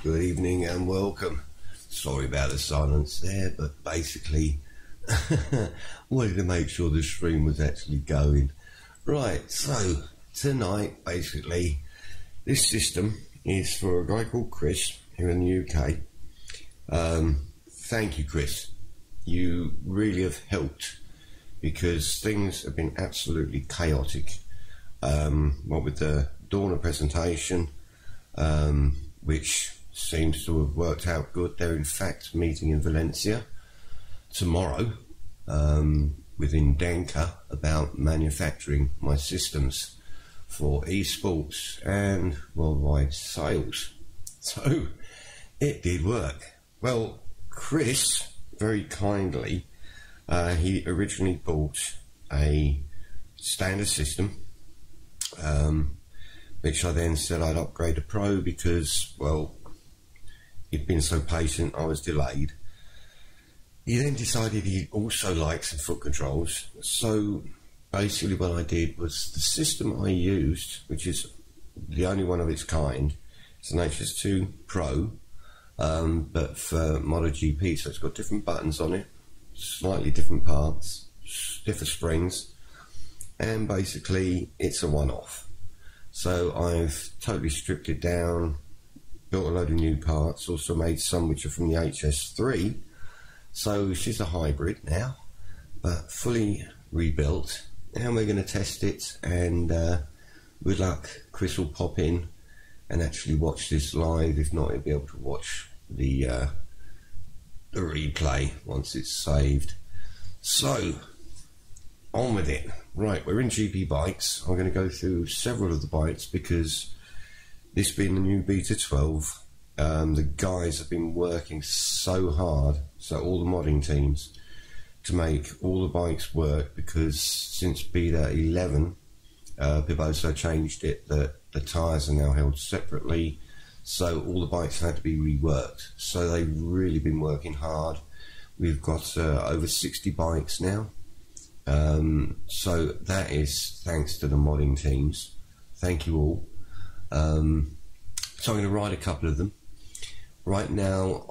Good evening and welcome. Sorry about the silence there, but basically wanted to make sure the stream was actually going. Right, so tonight basically this system is for a guy called Chris here in the UK. Thank you, Chris. You really have helped because things have been absolutely chaotic. What with the Dorna presentation, which seems to have worked out good. They're in fact meeting in Valencia tomorrow within Denka about manufacturing my systems for esports and worldwide sales. So it did work. Well, Chris very kindly, he originally bought a standard system, which I then said I'd upgrade to Pro because, well, he'd been so patient, I was delayed. He then decided he'd also like some foot controls. So basically what I did was the system I used, which is the only one of its kind, it's an Hs2 Pro, but for MotoGP, so it's got different buttons on it, slightly different parts, stiffer springs, and basically it's a one-off. So I've totally stripped it down, built a load of new parts, also made some which are from the Hs3, so she's a hybrid now, but fully rebuilt, and we're going to test it, and with luck Chris will pop in and actually watch this live. If not, he'll be able to watch the replay once it's saved. So on with it. Right, we're in GPBikes. I'm going to go through several of the bikes because this being the new Beta 12, the guys have been working so hard, so all the modding teams, to make all the bikes work, because since Beta 11, they've also changed it that the tyres are now held separately, so all the bikes had to be reworked. So they've really been working hard. We've got over 60 bikes now. So that is thanks to the modding teams. Thank you all. So I'm going to ride a couple of them right now,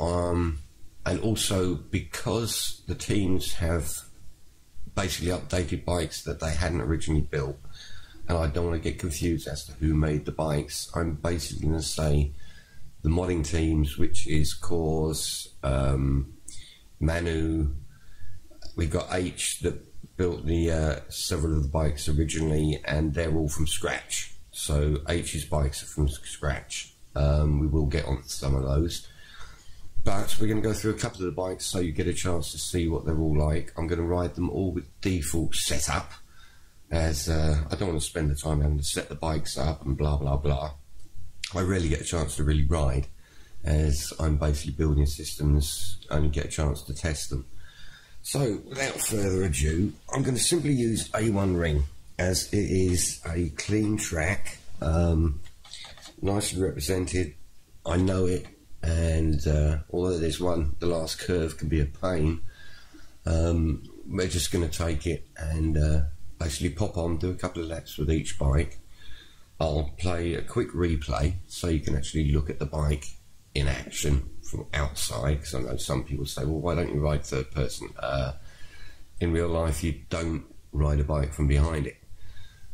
and also because the teams have basically updated bikes that they hadn't originally built, and I don't want to get confused as to who made the bikes, I'm basically going to say the modding teams, which is Cause, Manu, we've got H that built the several of the bikes originally, and they're all from scratch. So H's bikes are from scratch. We will get on some of those, but we're going to go through a couple of the bikes so you get a chance to see what they're all like. I'm going to ride them all with default setup, as I don't want to spend the time having to set the bikes up and blah blah blah. I rarely get a chance to really ride, as I'm basically building systems, only get a chance to test them. So without further ado, I'm going to simply use A1 ring, as it is a clean track, nicely represented. I know it, and although there's one, the last curve can be a pain, we're just going to take it and basically pop on, do a couple of laps with each bike. I'll play a quick replay so you can actually look at the bike in action from outside, because I know some people say, well, why don't you ride third person? In real life you don't ride a bike from behind it,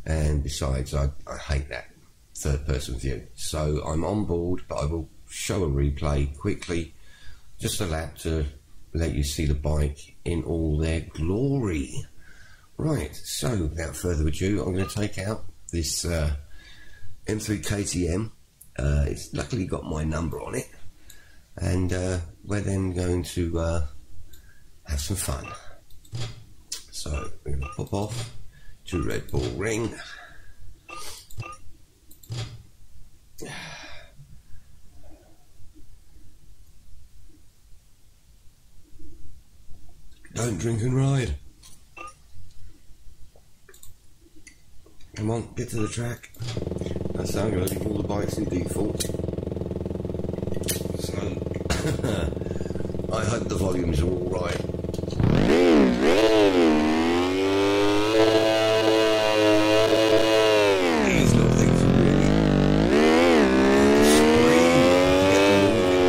and besides I hate that third person view. So I'm on board, but I will show a replay quickly, just a lap to let you see the bike in all their glory. Right, so without further ado, I'm going to take out this M3 KTM. It's luckily got my number on it, and we're then going to have some fun. So we're going to pop off to Red Bull Ring. Don't drink and ride. Come on, get to the track. That's how I'm going to leave all the bikes in default. So, I hope the volumes are all right. These little things are really scream to get them moving.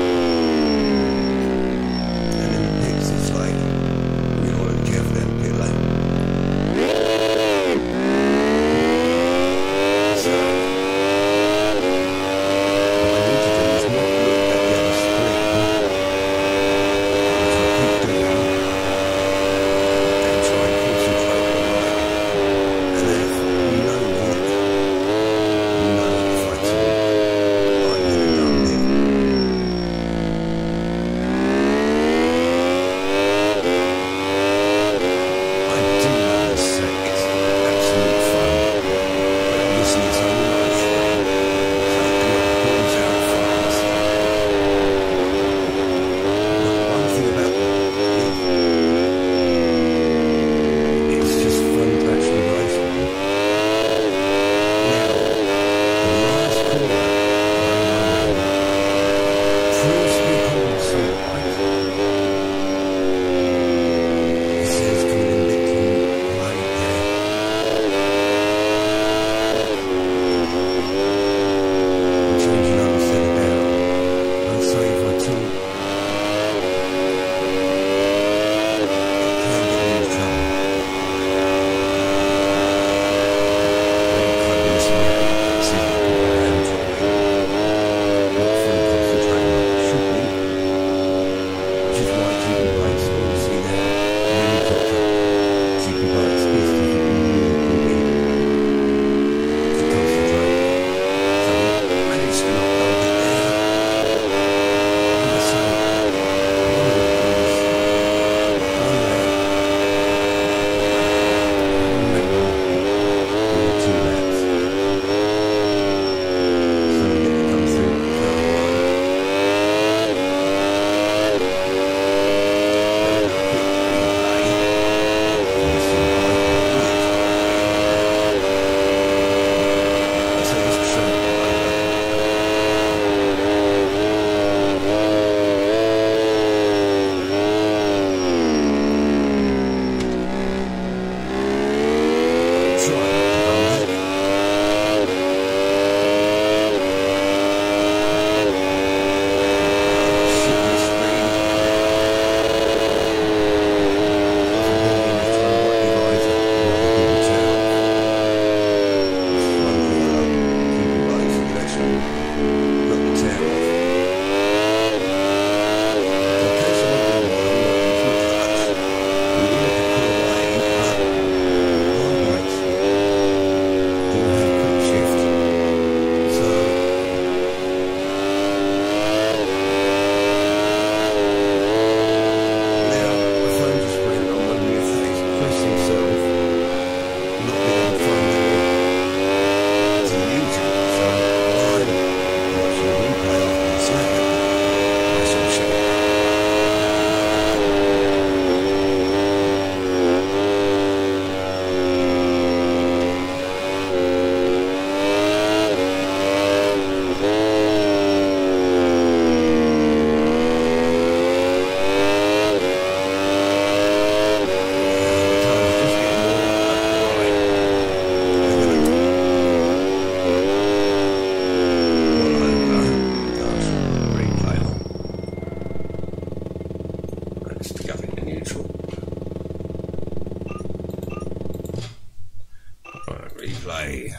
play.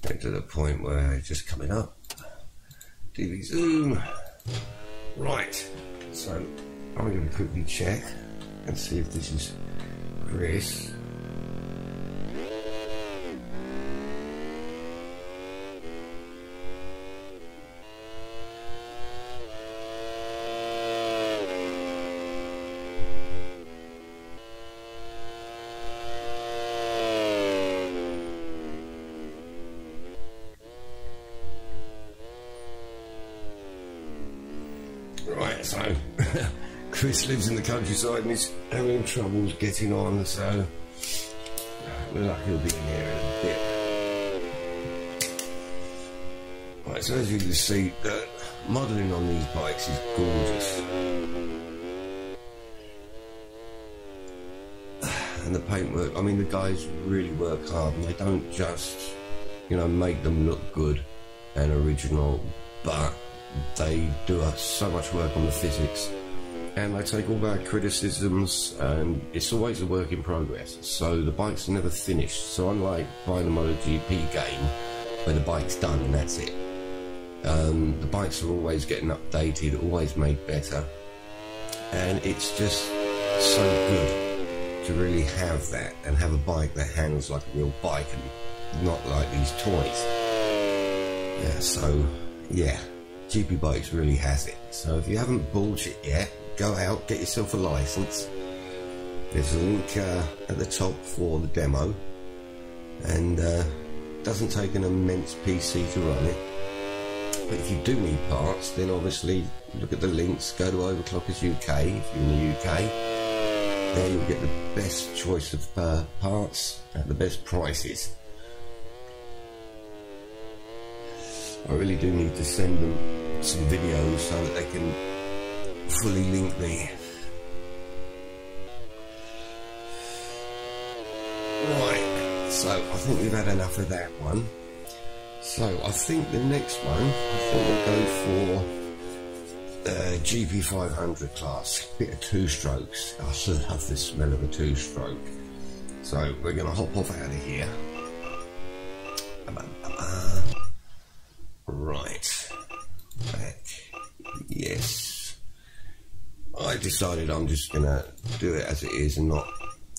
Get to the point where it's just coming up. TV zoom. Right, so I'm going to quickly check and see if this is Chris. Right, so Chris lives in the countryside and he's having troubles getting on, so we're lucky he'll be in here in a bit. Right, so as you can see, the modelling on these bikes is gorgeous. And the paintwork, I mean, the guys really work hard, and they don't just, you know, make them look good and original, but they do so much work on the physics, and they take all our criticisms, and it's always a work in progress, so the bikes are never finished. So unlike buying a MotoGP game where the bike's done and that's it, the bikes are always getting updated, always made better, and it's just so good to really have that and have a bike that handles like a real bike and not like these toys. Yeah, so yeah, GPBikes really has it. So if you haven't bought it yet, go out, get yourself a license. There's a link at the top for the demo, and doesn't take an immense PC to run it. But if you do need parts, then obviously look at the links, go to Overclockers UK if you're in the UK. There you'll get the best choice of parts at the best prices. I really do need to send them some videos so that they can fully link me. Right, so I think we've had enough of that one. So I think the next one, I think we'll go for GP 500 class, bit of two-strokes. I still love the smell of a two-stroke. So we're going to hop off out of here. Right, back, yes. I decided I'm just going to do it as it is and not,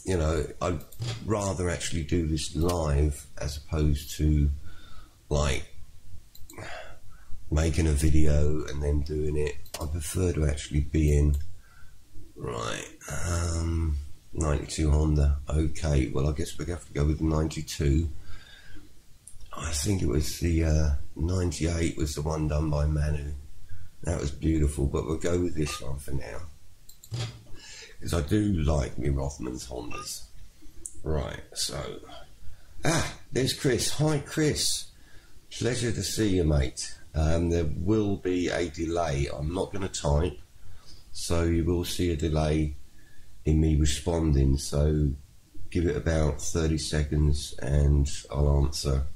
you know, I'd rather actually do this live as opposed to like making a video and then doing it. I prefer to actually be in. Right, 92 Honda, okay, well I guess we have to go with 92. I think it was the 98 was the one done by Manu. That was beautiful, but we'll go with this one for now, because I do like me Rothmans Hondas. Right, so there's Chris. Hi Chris, pleasure to see you, mate. There will be a delay. I'm not going to type, so you will see a delay in me responding, so give it about 30 seconds and I'll answer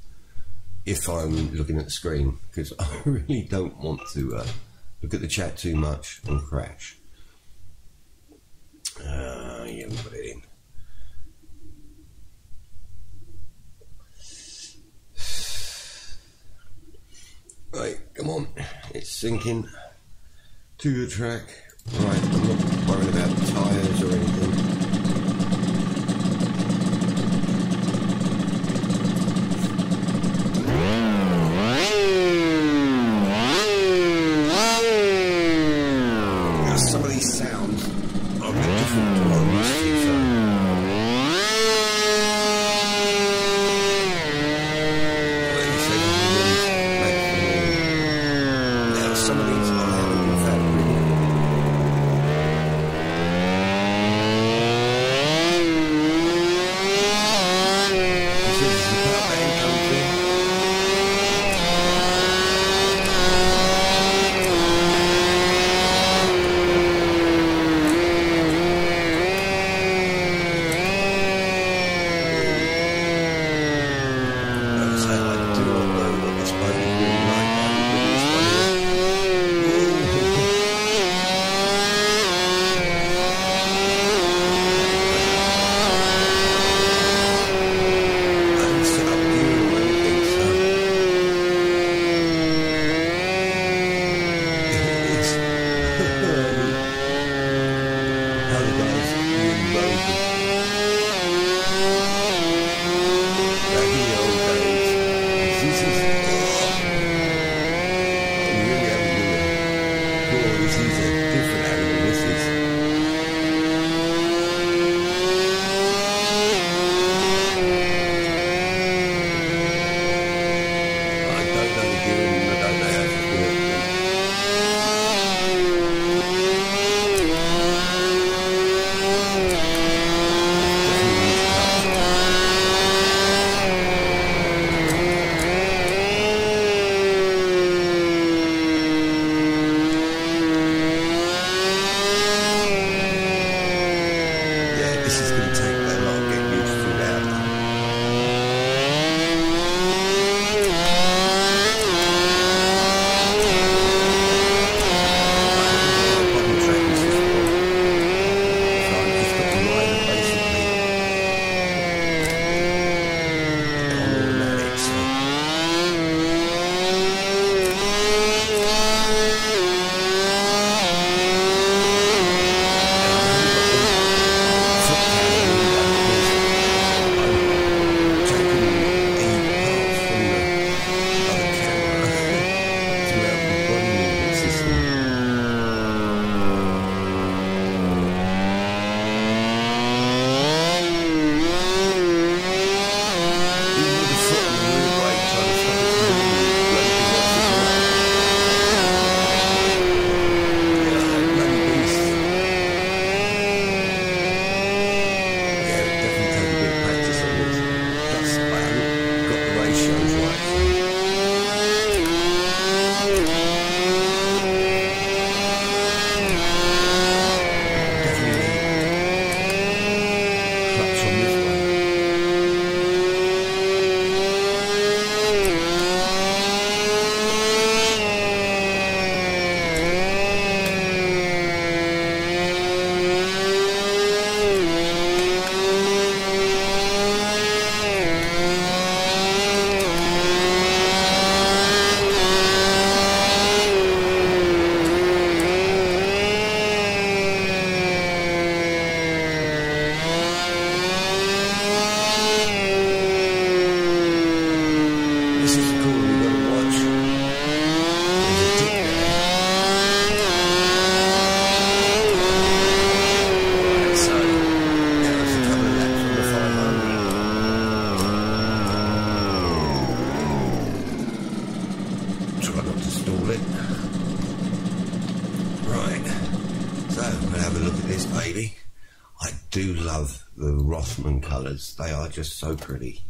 if I'm looking at the screen, because I really don't want to look at the chat too much and crash. Yeah, we put it in. Right, come on, it's sinking to the track. Right, I'm not worrying about the tyres or anything. Some of these sounds are a bit different to what I'm used to, so. Now some of these are loud in the factory. the Rothman colours. They are just so pretty,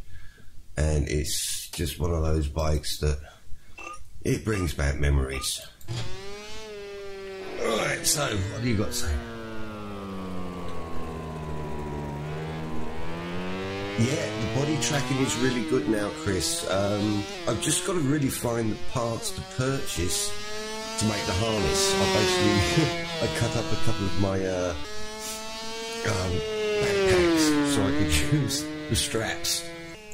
and it's just one of those bikes that it brings back memories. Alright, so what do you got to say? Yeah, the body tracking is really good now, Chris. I've just got to really find the parts to purchase to make the harness. I basically I cut up a couple of my backpacks so I could use the straps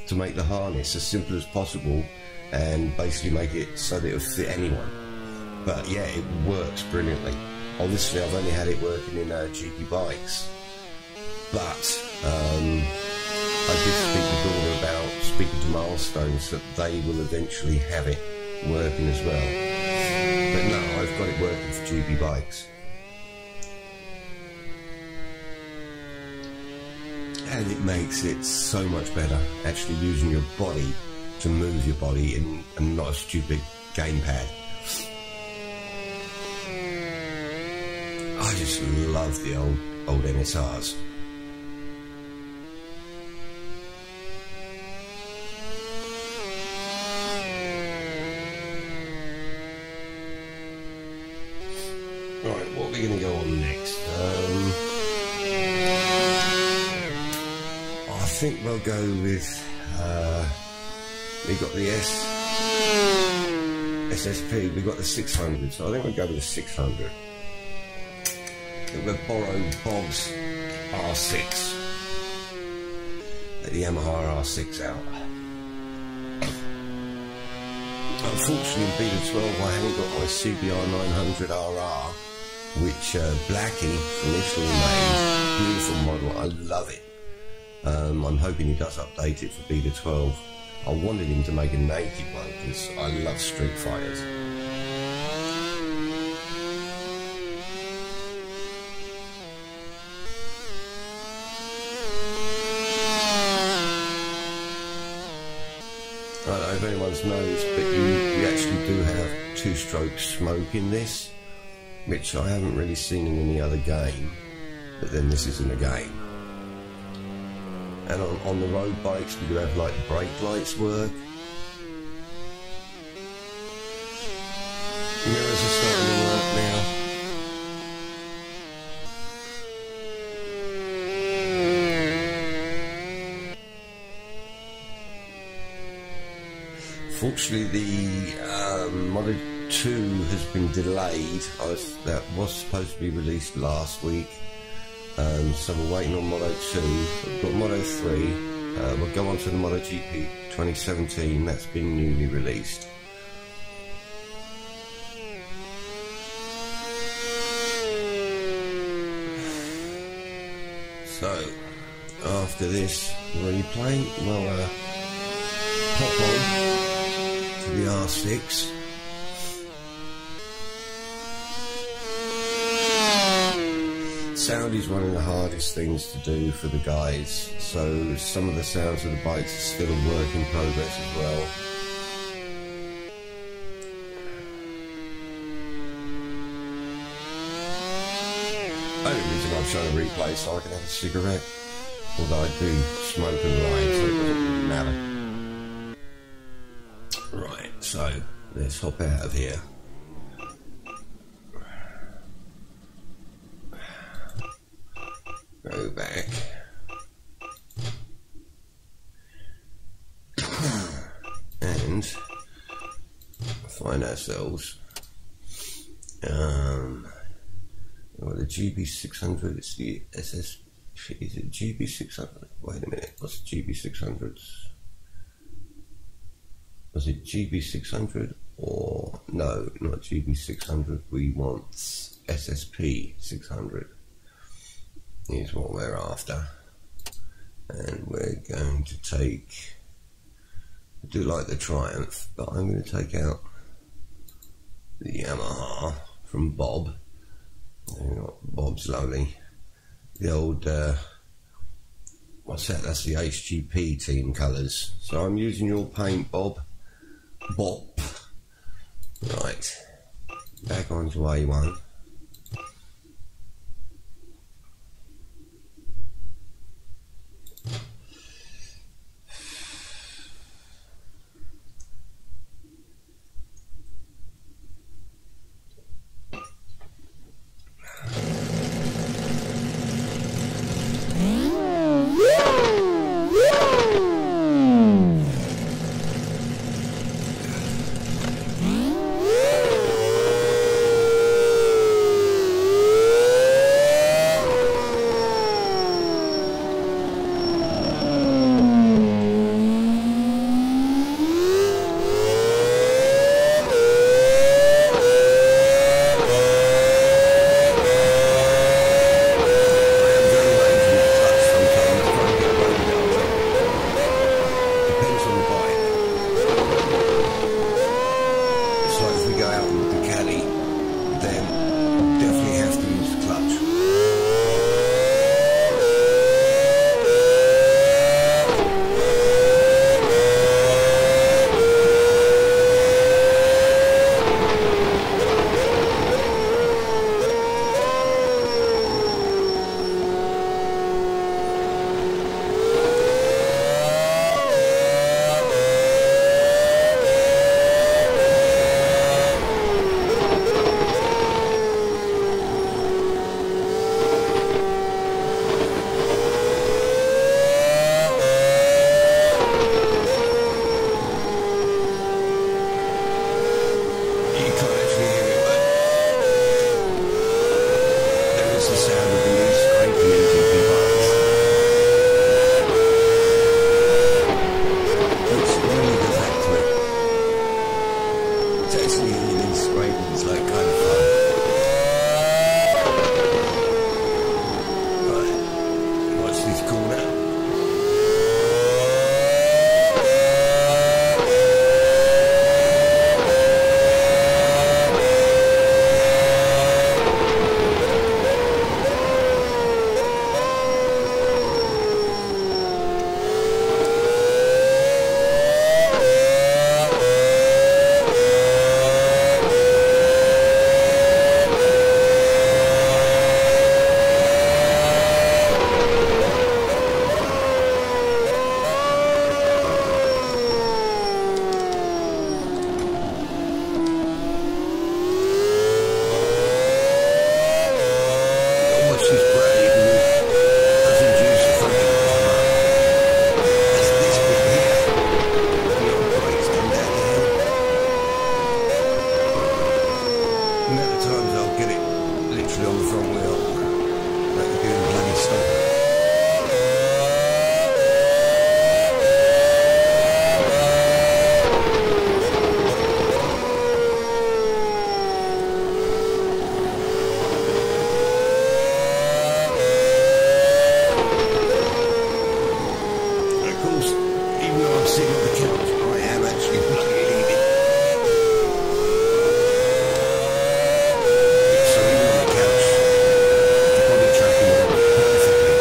to make the harness as simple as possible and basically make it so that it'll fit anyone. But yeah, it works brilliantly. Obviously, I've only had it working in GPBikes, but I did speak to Dorna about speaking to Milestones that they will eventually have it working as well. But no, I've got it working for GPBikes. And it makes it so much better, actually using your body to move your body and not a stupid gamepad. I just love the old NSRs. Right, what are we going to go on next? I think we'll go with, we got the SSP, we got the 600, so I think we'll go with the 600. We'll borrow Bob's R6, the Yamaha R6 out. Unfortunately in Beta 12 I haven't got my CBR 900RR, which Blackie from Italy made. Beautiful model, I love it. I'm hoping he does update it for Beta 12. I wanted him to make a naked one because I love Street Fighters. I don't know if anyone's noticed, but we actually do have two-stroke smoke in this, which I haven't really seen in any other game, but then this isn't a game. And on the road bikes we do have like brake lights work. Mirrors are starting to work now. Fortunately, the Moto 2 has been delayed. That was supposed to be released last week, so we're waiting on Moto 2. We've got Moto 3. We'll go on to the MotoGP 2017. That's been newly released. So, after this, what are you playing? Well, hop on to the R6. Sound is one of the hardest things to do for the guys, so some of the sounds of the bikes are still a work in progress as well. Only reason I'm showing a replay so I can have a cigarette, although I do smoke and ride, so it doesn't really matter. Right, so let's hop out of here. Go back. And find ourselves well, the GB600, it's the SS, is it GB600? Wait a minute, what's the GB600s? Was it GB600 or, no, not GB600, we want SSP 600 is what we're after. And we're going to take, I do like the Triumph, but I'm going to take out the Yamaha from Bob. Bob's lovely. The old, what's that? That's the HGP team colours. So I'm using your paint, Bob. Bop. Right. Back onto A1. I'm sitting on the couch. I am actually bloody leaving. So even on the couch, you're probably tracking it perfectly.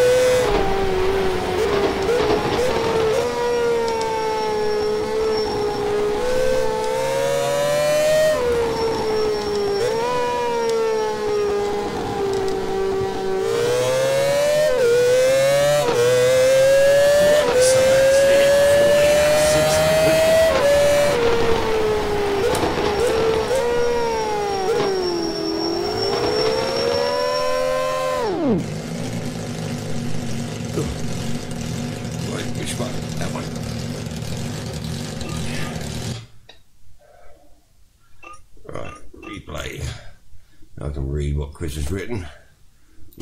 I can read what Chris has written.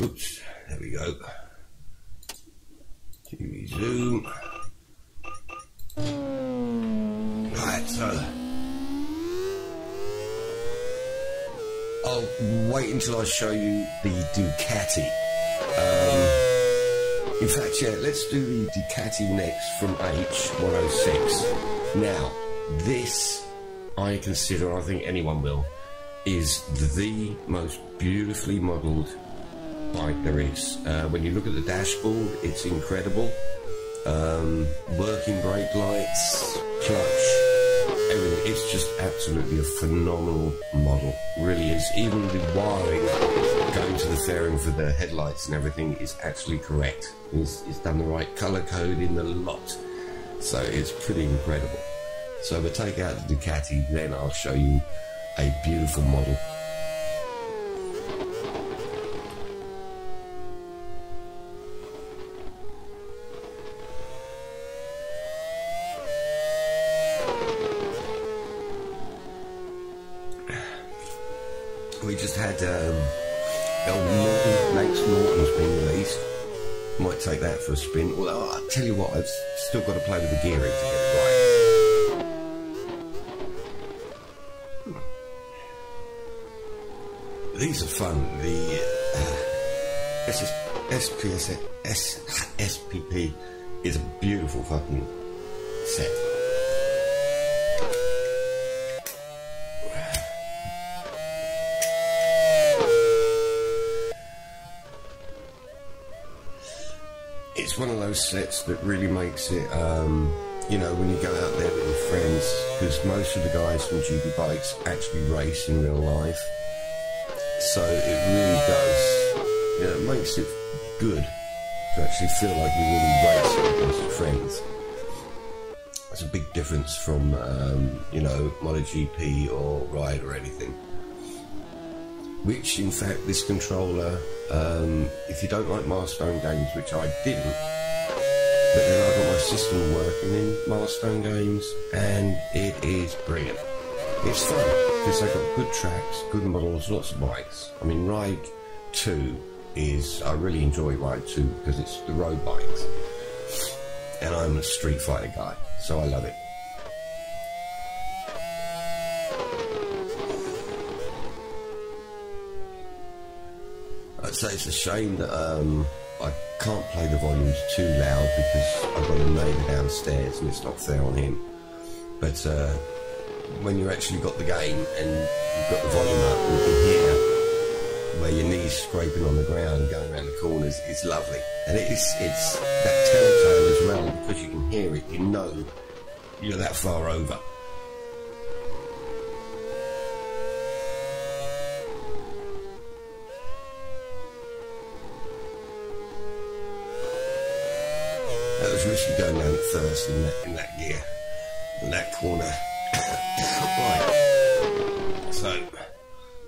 Oops, there we go. TV zoom. Right, so I'll wait until I show you the Ducati. In fact, yeah, let's do the Ducati next from H106. Now, this I consider, I think anyone will, is the most beautifully modelled bike there is. When you look at the dashboard, it's incredible. Working brake lights, clutch, everything. It's just absolutely a phenomenal model. Really is. Even the wiring going to the fairing for the headlights and everything is actually correct. It's done the right colour code in the lot. So it's pretty incredible. So we'll take out the Ducati, then I'll show you a beautiful model. We just had Nate's Norton's been released. Might take that for a spin. Although I tell you what, I've still got to play with the gearing to get it right. These are fun. The SPP is a beautiful fucking set. It's one of those sets that really makes it, you know, when you go out there with your friends, because most of the guys from GPBikes actually race in real life. So it really does, you know, it makes it good to actually feel like you're really racing with your friends. It's a big difference from, you know, MotoGP or Ride or anything. Which, in fact, this controller, if you don't like milestone games, which I didn't, but then I got my system working in milestone games, and it is brilliant. It's fun, because they've got good tracks, good models, lots of bikes. I mean, Ride 2 is, I really enjoy Ride 2 because it's the road bikes. And I'm a Street Fighter guy, so I love it. I'd say it's a shame that I can't play the volumes too loud because I've got a neighbour downstairs and it's not fair on him. But when you actually got the game and you've got the volume up and you can hear where your knees scraping on the ground going around the corners, it's lovely. And it's that telltale as well, because you can hear it, you know you're that far over. That was risky going down at first in that gear, in that corner. Right, so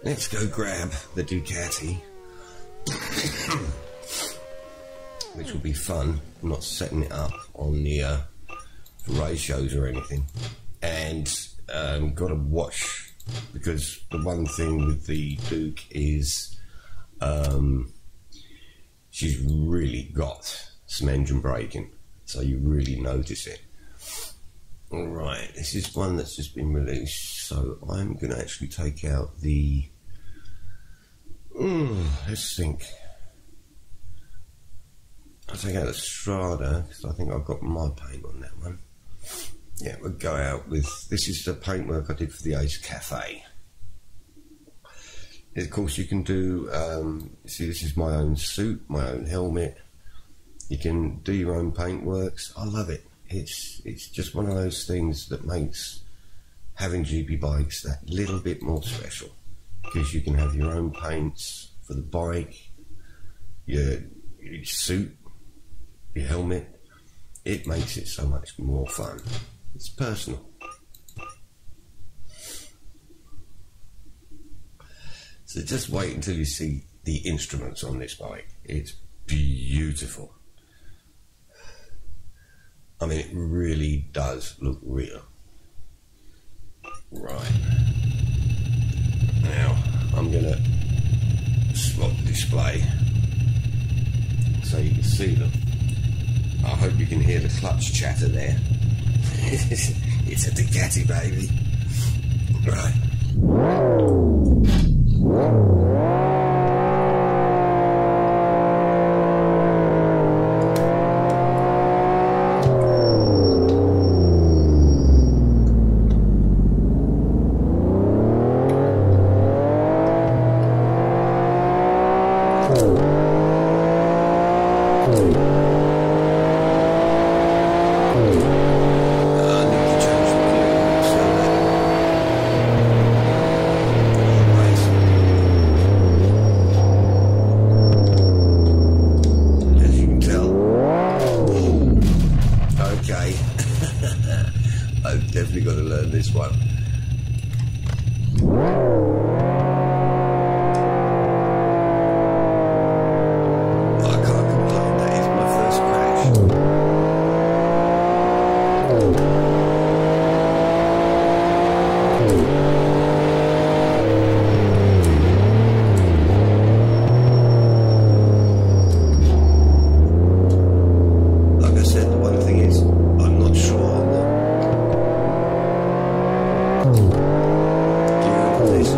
let's go grab the Ducati, which will be fun. I'm not setting it up on the race shows or anything, and got to watch, because the one thing with the Duke is she's really got some engine braking, so you really notice it. Alright, this is one that's just been released, so I'm going to actually take out the... let's think. I'll take out the Strada, because I think I've got my paint on that one. would go out with, this is the paintwork I did for the Ace Cafe. Of course you can do, see this is my own suit, my own helmet. You can do your own paintworks. I love it. It's just one of those things that makes having GP bikes that little bit more special, because you can have your own paints for the bike, your suit, your helmet. It makes it so much more fun. It's personal. So just wait until you see the instruments on this bike. It's beautiful. I mean, it really does look real. Right. Now, I'm going to swap the display so you can see them. I hope you can hear the clutch chatter there. It's a Ducati, baby. Right. I've definitely got to learn this one. I can't complain, that is my first crash. Like I said, the one thing is, I'm not sure on the gear of this.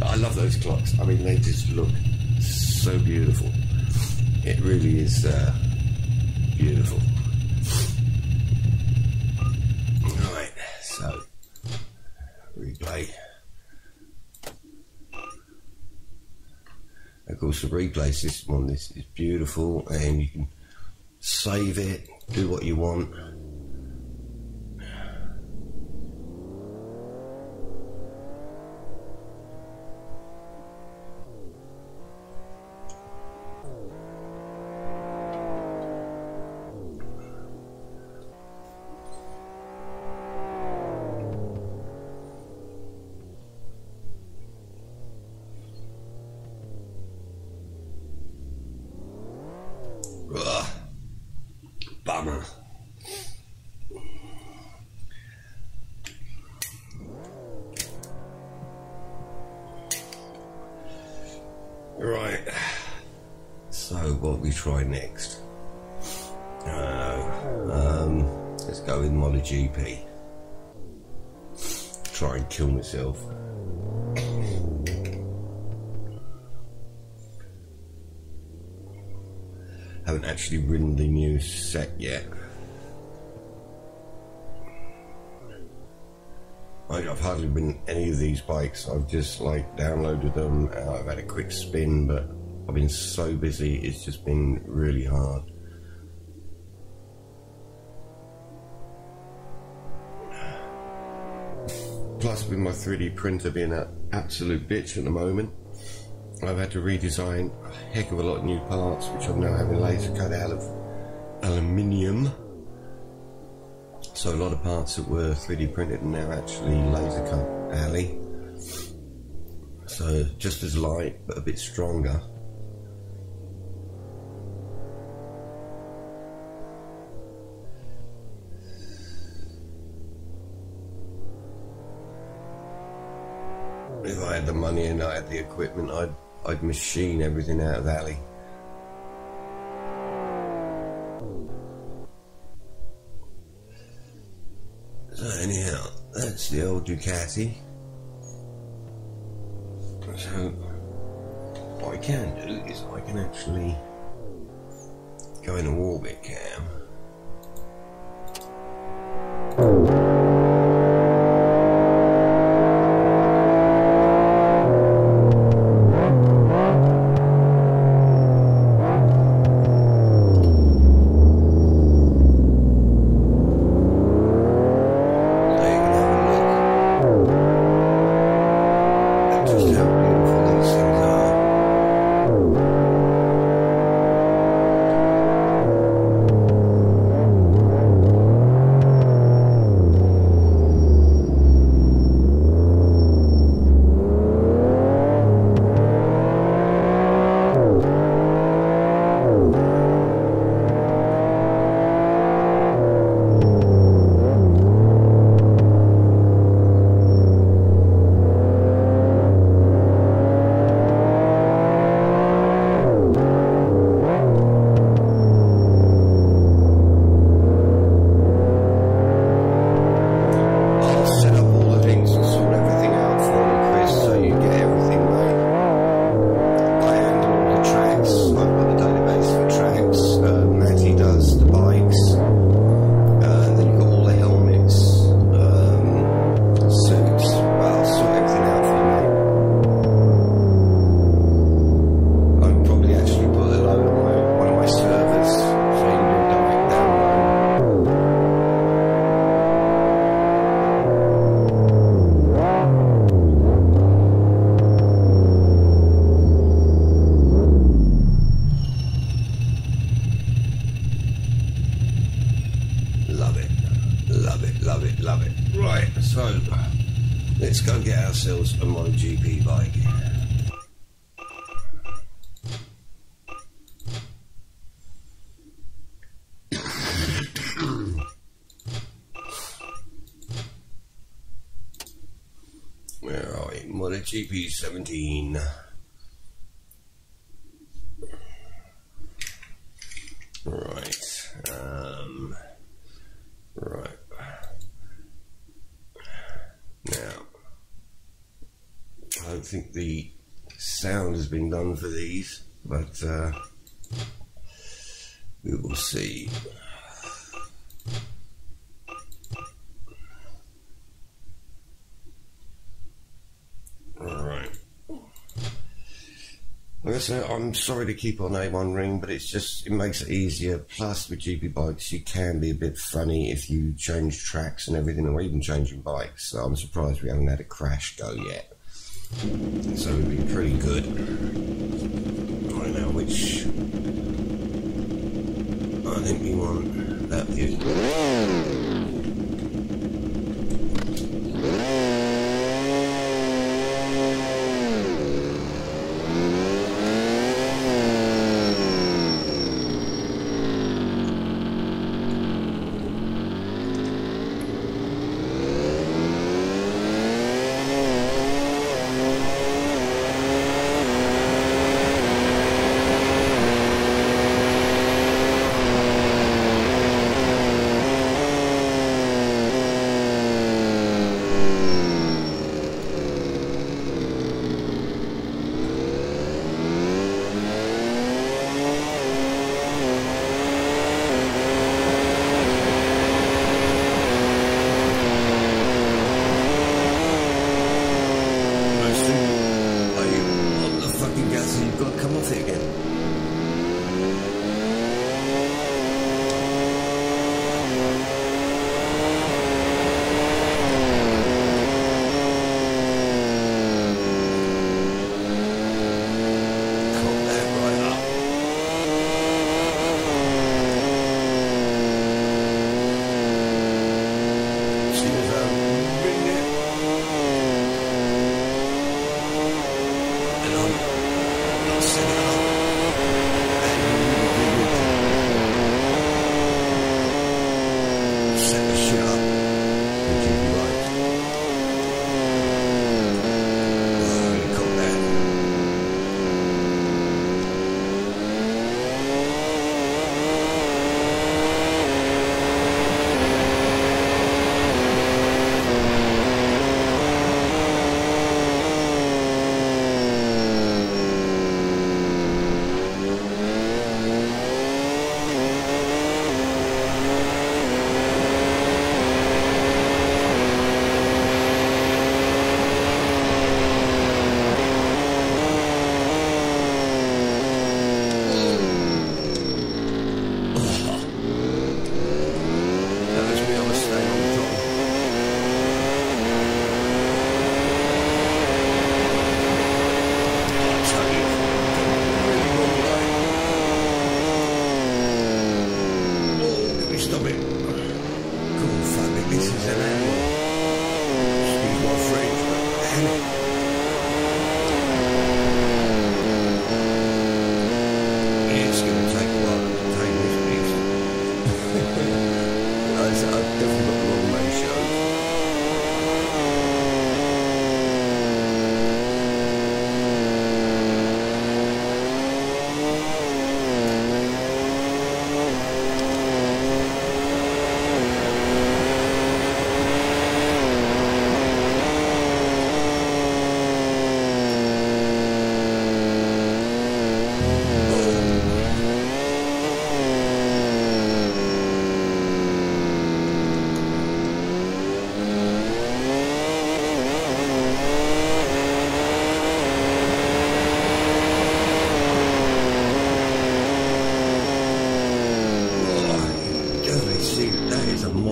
I love those clocks. I mean, they just look so beautiful. It really is beautiful. Right, so replay. Of course, the replay system on this is beautiful, and you can save it, do what you want. Ugh, bummer. Right, so what we try next? Let's go with MotoGP. Try and kill myself. Haven't actually ridden the new set yet. I've hardly ridden any of these bikes. I've just like downloaded them. I've had a quick spin, but I've been so busy. It's just been really hard. Plus, with my 3D printer being an absolute bitch at the moment, I've had to redesign a heck of a lot of new parts, which I'm now having laser cut out of aluminium. So a lot of parts that were 3D printed are now actually laser cut alley. So just as light, but a bit stronger. If I had the money and I had the equipment, I'd machine everything out of alley. So anyhow, that's the old Ducati. So what I can do is I can actually go in a orbit cam. Love it. Right, so let's go get ourselves a MotoGP bike. Where are we? MotoGP 17. Right. Right. Now, don't think the sound has been done for these, but we will see. Alright. Like I said, I'm sorry to keep on A1 ring, but it makes it easier. Plus, with GPBikes, you can be a bit funny if you change tracks and everything, or even changing bikes. So I'm surprised we haven't had a crash go yet. So we've been pretty good. Right now, which I think we want that view.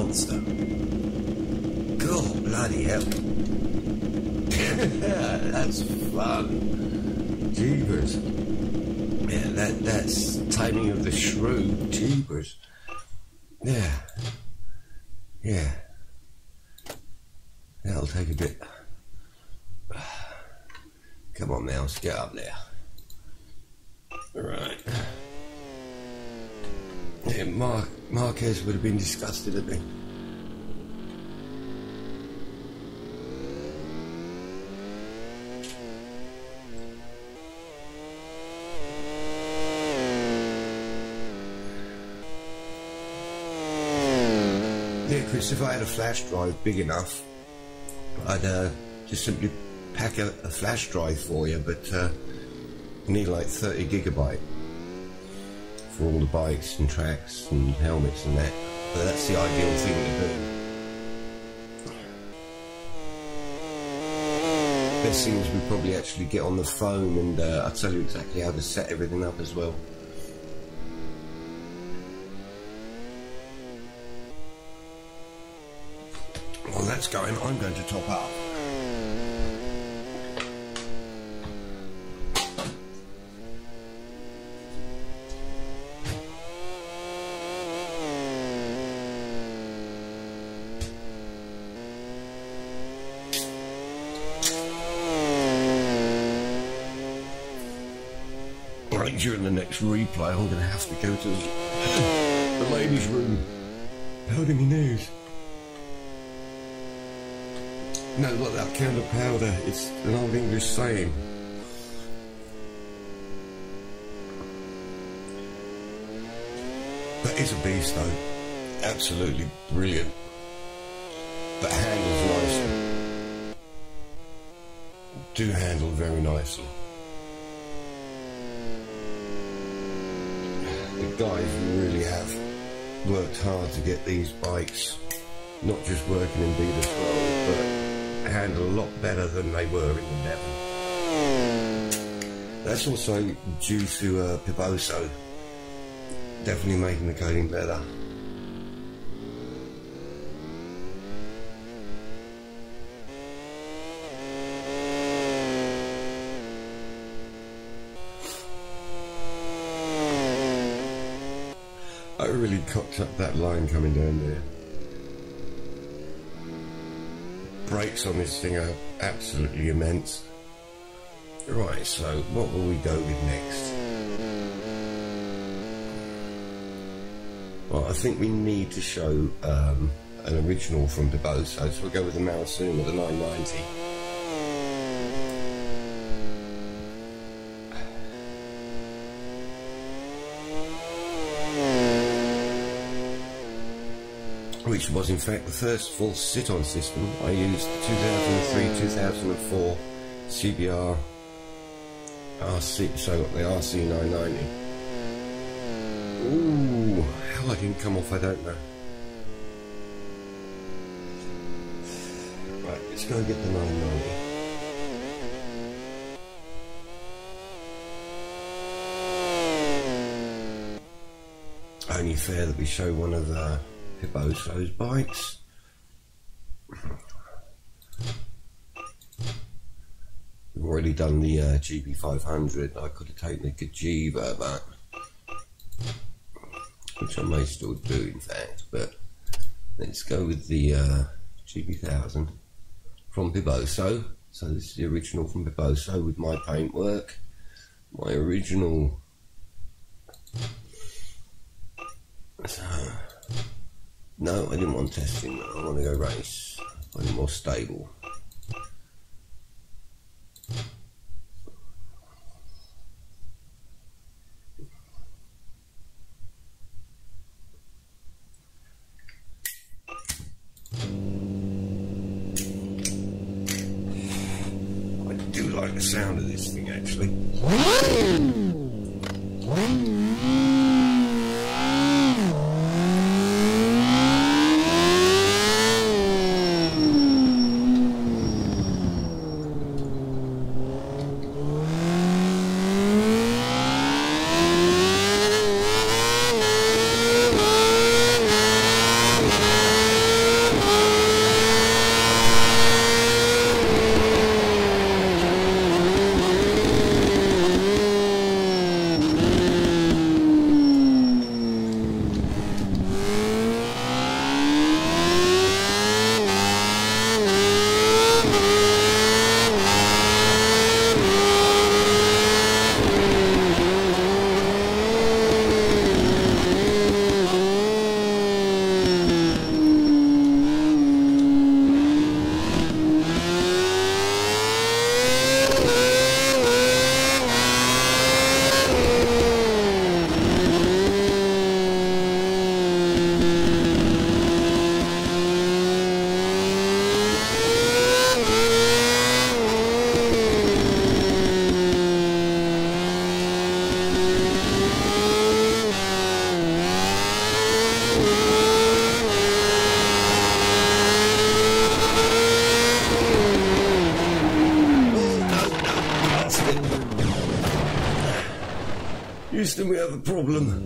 monster. God bloody hell. That's fun. Jeepers. Yeah, that's timing of the shrew. Jeepers. Yeah. Yeah. That'll take a bit. Come on, Mouse, get up there. Right. Yeah, Marquez would have been disgusted at me. Yeah, Chris, if I had a flash drive big enough, I'd just simply pack a flash drive for you, but you need like 30 gigabyte for all the bikes and tracks and helmets and that. But that's the ideal thing to do. Best thing is we probably actually get on the phone and I'll tell you exactly how to set everything up as well. While that's going, I'm going to top up. Right, during the next replay, I'm going to have to go to the ladies' room. Holding my nose. No, look, that kind of powder, it's an old English saying. That is a beast though, absolutely brilliant. But handles nicely. Do handle very nicely. The guys really have worked hard to get these bikes, not just working in beta 12, but handle a lot better than they were in the 11. That's also due to Piboso definitely making the coating better. I really cocked up that line coming down there. Brakes on this thing are absolutely immense. Right, so what will we go with next? Well, I think we need to show an original from Piboso, so we'll go with the Marasuma, the 990. Which was in fact the first full sit-on system. I used the 2003-2004 CBR RC, so the RC990. Ooh, how I didn't come off, I don't know. Right, let's go and get the 990. Only fair that we show one of the Piboso's bikes. We've already done the GP500. I could have taken the Godiva, but which I may still do in fact, but let's go with the GP1000 from Piboso. So this is the original from Piboso with my paintwork, my original. So, no, I didn't want testing. I want to go race. I want it more stable. I do like the sound of this thing actually. Houston, we have a problem.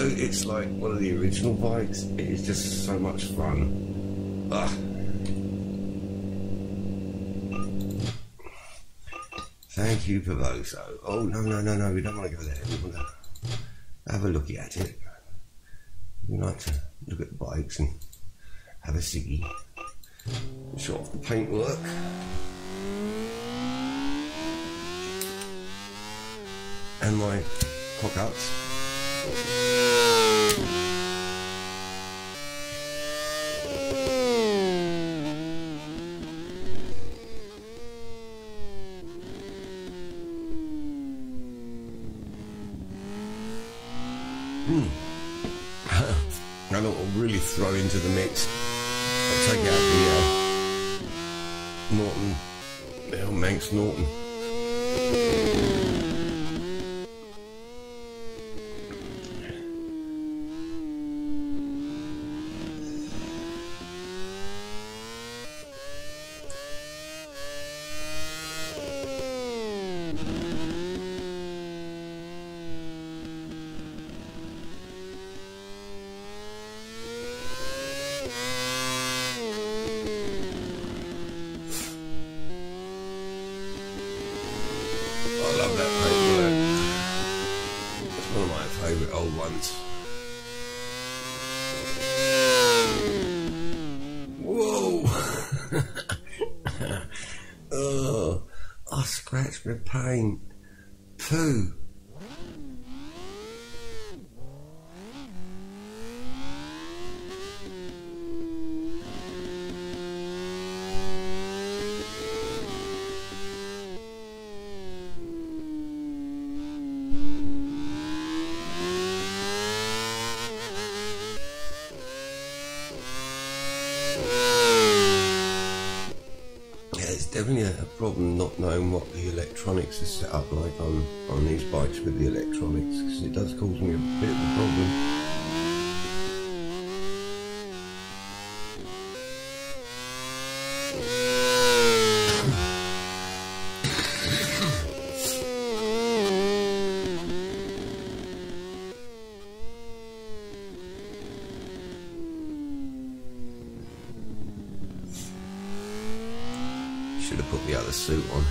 It's like one of the original bikes. It is just so much fun. Thank you, Pavoso. Oh, no, we don't want to go there. We want to have a look at it. We like to look at the bikes and have a ciggy. Show off the paintwork. And my cock-ups. I know what I'll really throw into the mix. I'll take out the Norton, Manx Norton. Scratch my paint. Poo. Definitely a problem not knowing what the electronics is set up like on these bikes with the electronics, because it does cause me a bit of a problem. Should have put the other suit on.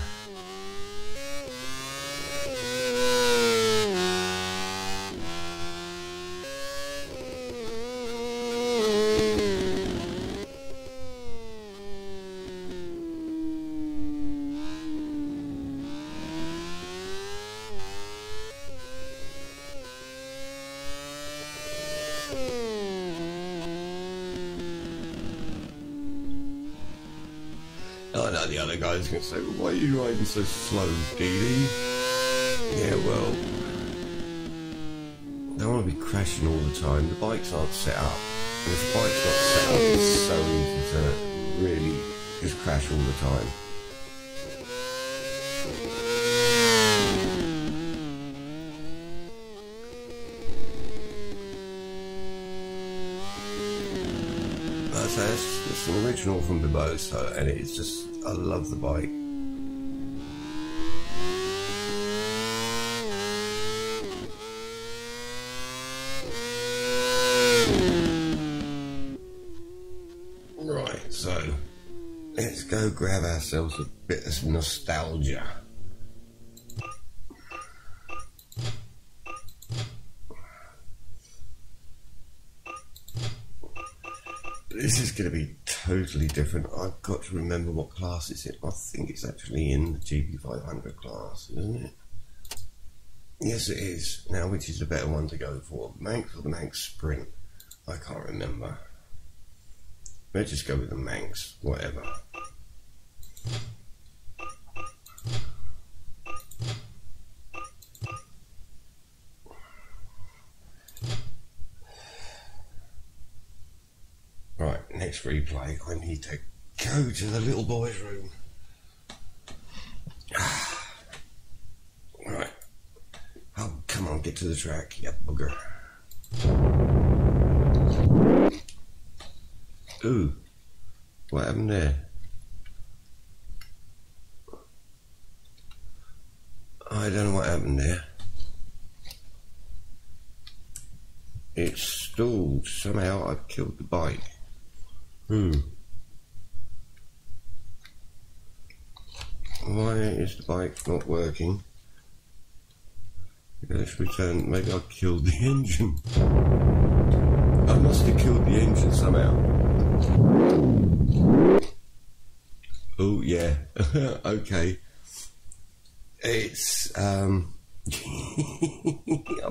other guy's going to say, well, why are you riding so slow, Dee? Yeah, well, I don't want to be crashing all the time. The bikes aren't set up. And if the bike's not set up, it's so easy to really just crash all the time. It's an original from Biboso, and it's just, I love the bike. Right, so let's go grab ourselves a bit of nostalgia. This is going to be totally different. I've got to remember what class it's in. I think it's actually in the GP500 class, isn't it? Yes, it is. Now, which is the better one to go for? Manx or the Manx Sprint? I can't remember. Let's just go with the Manx, whatever. Right, next replay, I need to go to the little boy's room. Right. Oh, come on, get to the track, you bugger. Ooh, what happened there? I don't know what happened there. It stalled. Somehow I've killed the bike. Why is the bike not working? Let's return. Maybe I killed the engine. I must have killed the engine somehow. Oh yeah. Okay. It's I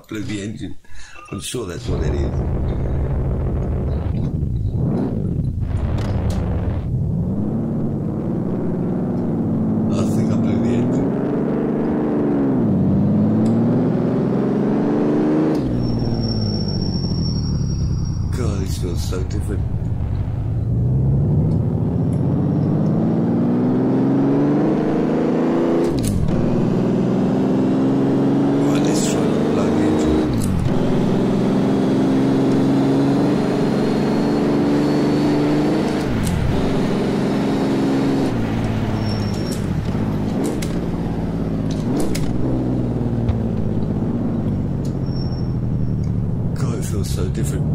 blew the engine. I'm sure that's what it is. Feels so different. Right, let's try to blow the engine. God, it feels so different.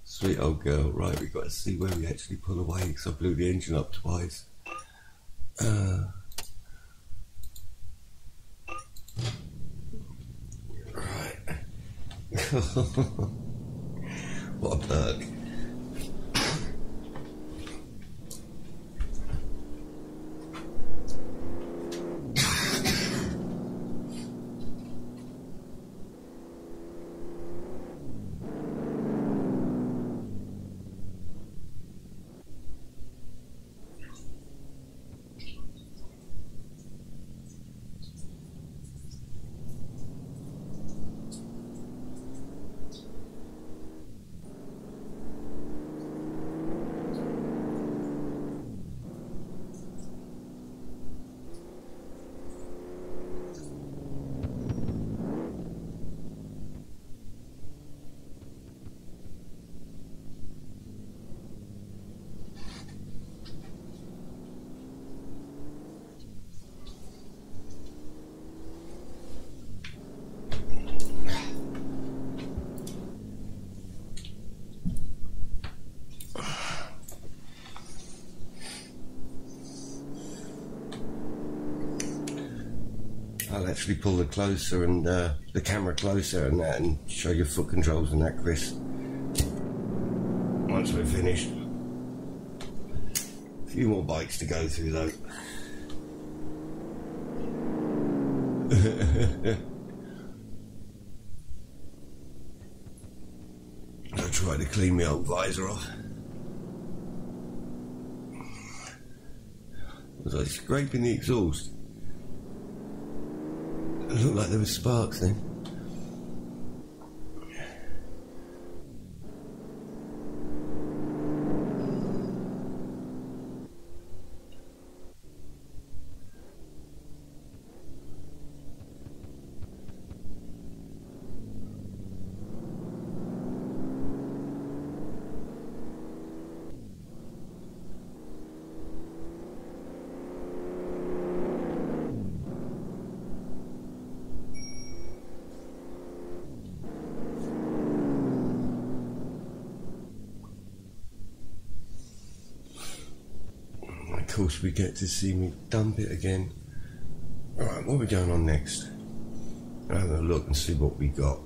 Sweet old girl. Right, we've got to see where we actually pull away because I blew the engine up twice. Right. What a perk. I'll actually pull the closer and the camera closer and that, and show you foot controls and that, Chris. Once we're finished. A few more bikes to go through though. I'll try to clean my old visor off. Was I scraping the exhaust? It looked like there were sparks then. Of course we get to see me dump it again. Alright, what are we going on next? I'll have a look and see what we got.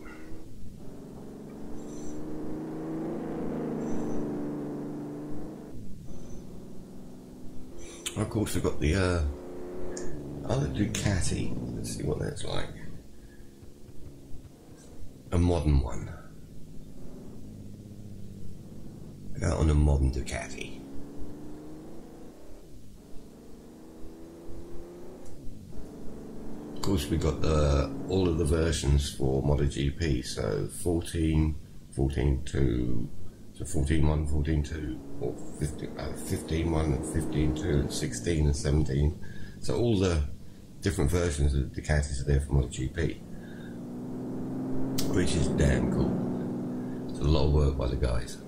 Of course we've got the other Ducati. Let's see what that's like. A modern one. Out on a modern Ducati. Of course we got all of the versions for MotoGP, so 14, 14.2, so 14.1, 14.2, or 15.1 and 15.2 and 16 and 17. So all the different versions of the Ducatis are there for MotoGP, which is damn cool. It's a lot of work by the guys.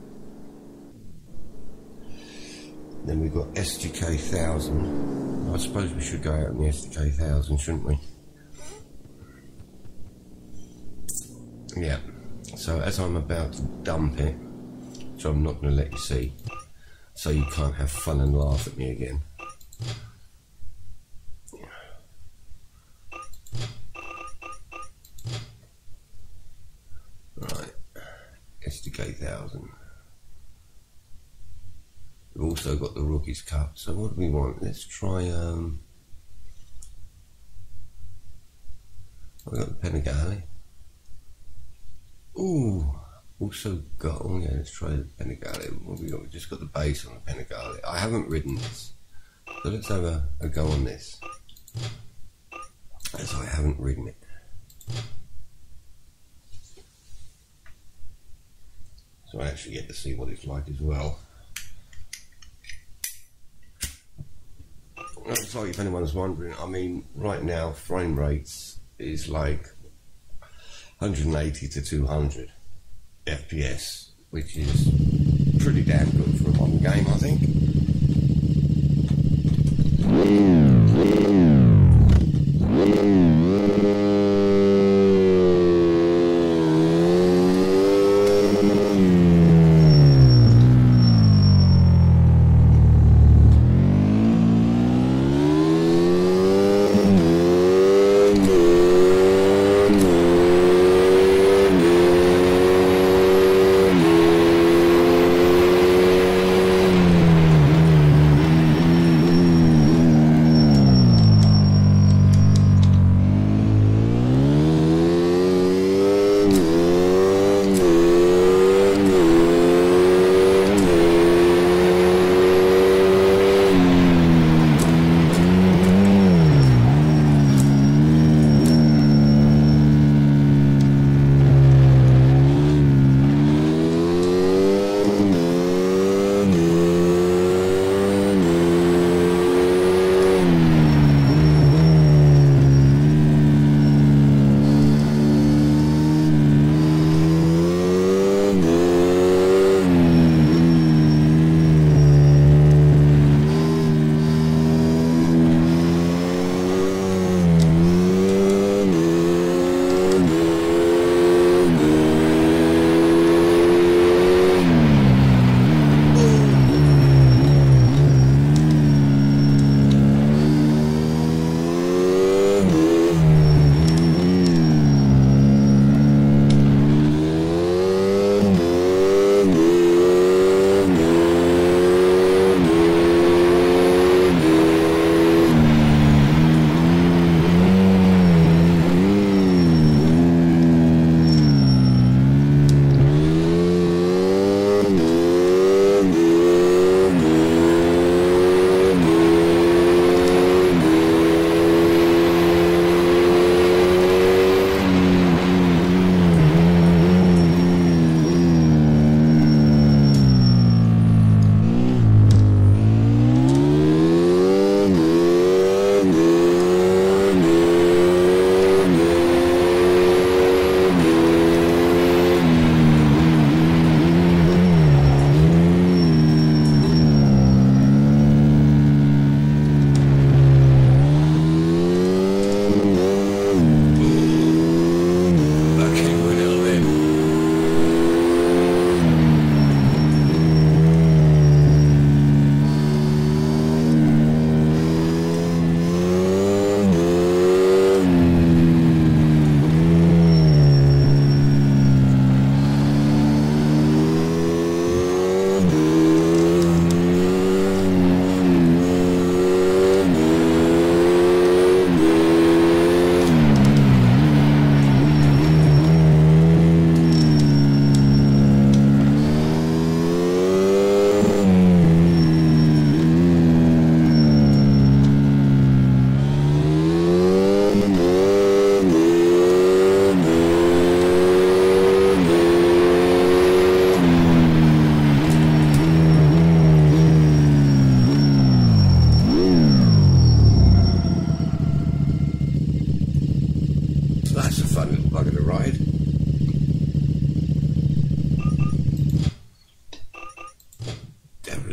Then we've got SGK 1000. I suppose we should go out in the SGK 1000, shouldn't we? Yeah, so as I'm about to dump it, so I'm not going to let you see, so you can't have fun and laugh at me again. Right, SDK 1000. We've also got the Rookies Cup, so what do we want? Let's try, we've got the Panigale. Ooh, also got, oh yeah, let's try the Panigale. What have we got? We've just got the base on the Panigale. I haven't ridden this, so let's have a go on this, as I haven't ridden it. So I actually get to see what it's like as well. Sorry if anyone's wondering, I mean, right now frame rates is like 180 to 200 FPS, which is pretty damn good for a modern game, I think.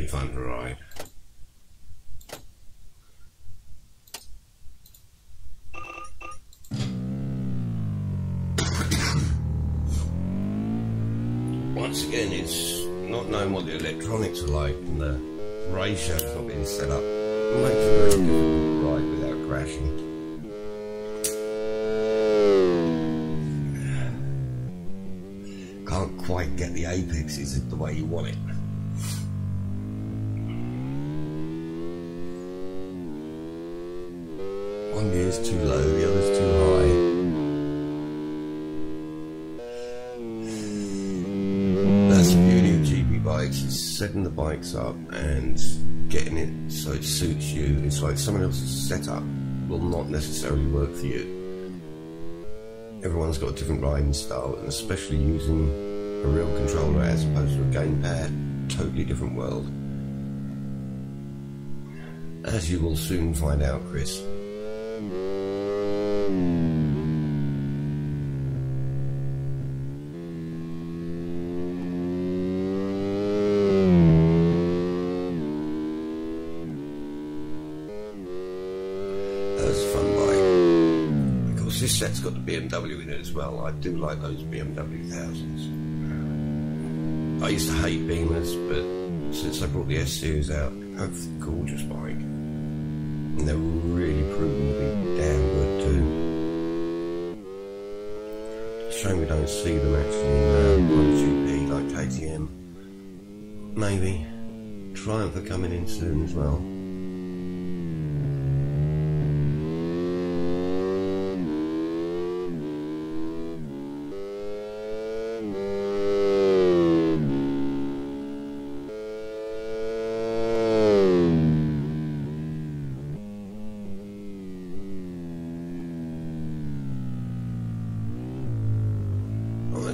really fun to ride. Once again, it's not knowing what the electronics are like and the ratio's not being set up. It makes it very difficult to ride without crashing. Can't quite get the apexes the way you want it. One gear's too low, the other's too high. That's the beauty of GP bikes, is setting the bikes up and getting it so it suits you. It's like someone else's setup will not necessarily work for you. Everyone's got a different riding style, and especially using a real controller as opposed to a gamepad, totally different world. As you will soon find out, Chris. This set's got the BMW in it as well. I do like those BMW 1000s. I used to hate Beamers, but since I brought the S series out, it's a gorgeous bike. And they're really proving to be damn good too. Shame we don't see them actually in MotoGP like KTM. Maybe. Triumph are coming in soon as well.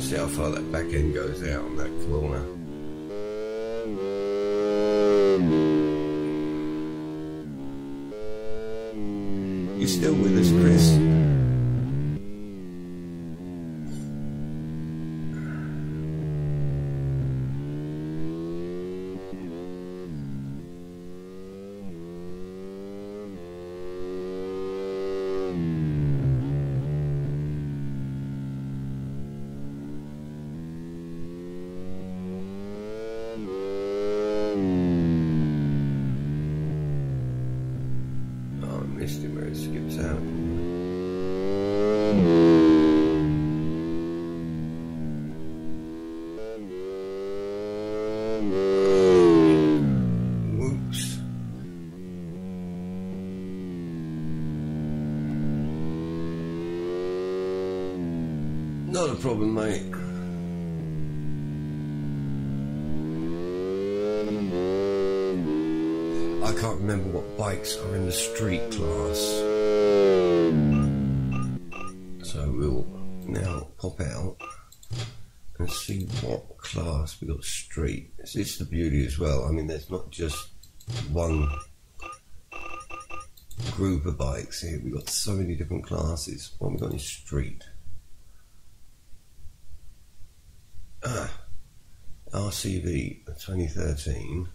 See how far that back end goes out on that corner. You still with us, Chris? Missed him where it skips out. Whoops. Not a problem, mate. I can't remember what bikes are in the street class. So we'll now pop out and see what class we got street. It's the beauty as well. I mean, there's not just one group of bikes here. We've got so many different classes. What have we got in street? RCV 2013.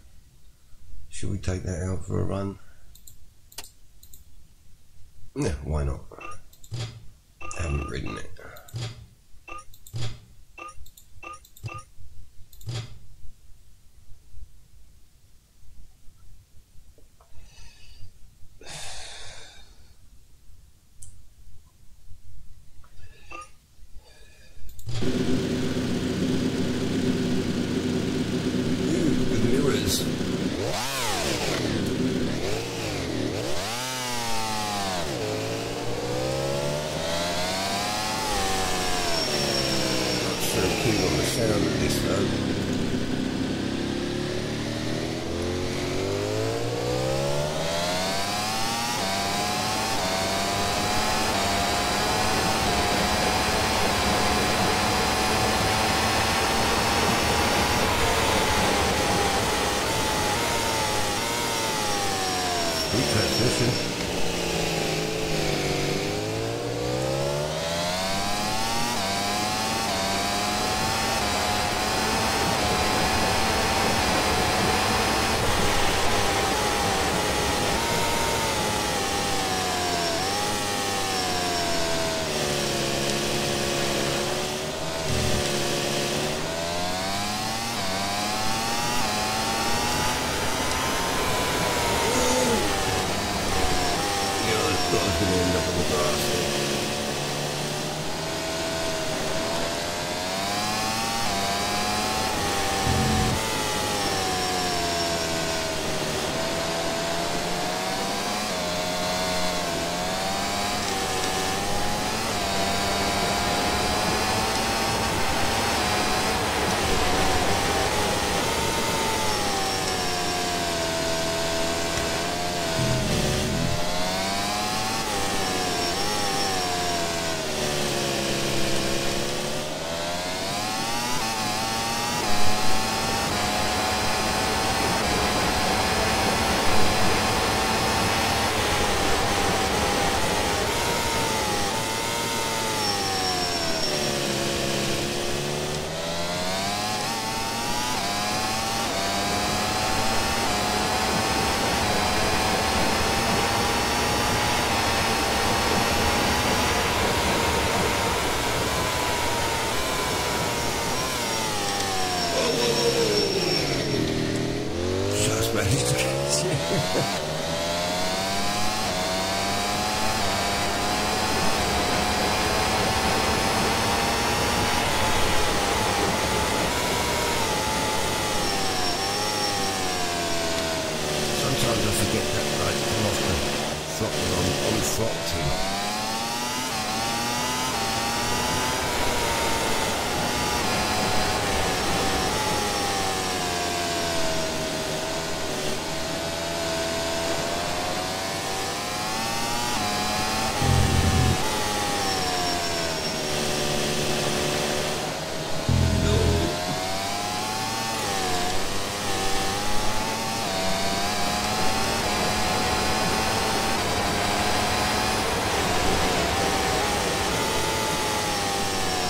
Should we take that out for a run? Yeah, why not? I haven't ridden it. On the sound of this though. managed to catch it. Sometimes I forget that I come off the throttle on throttling.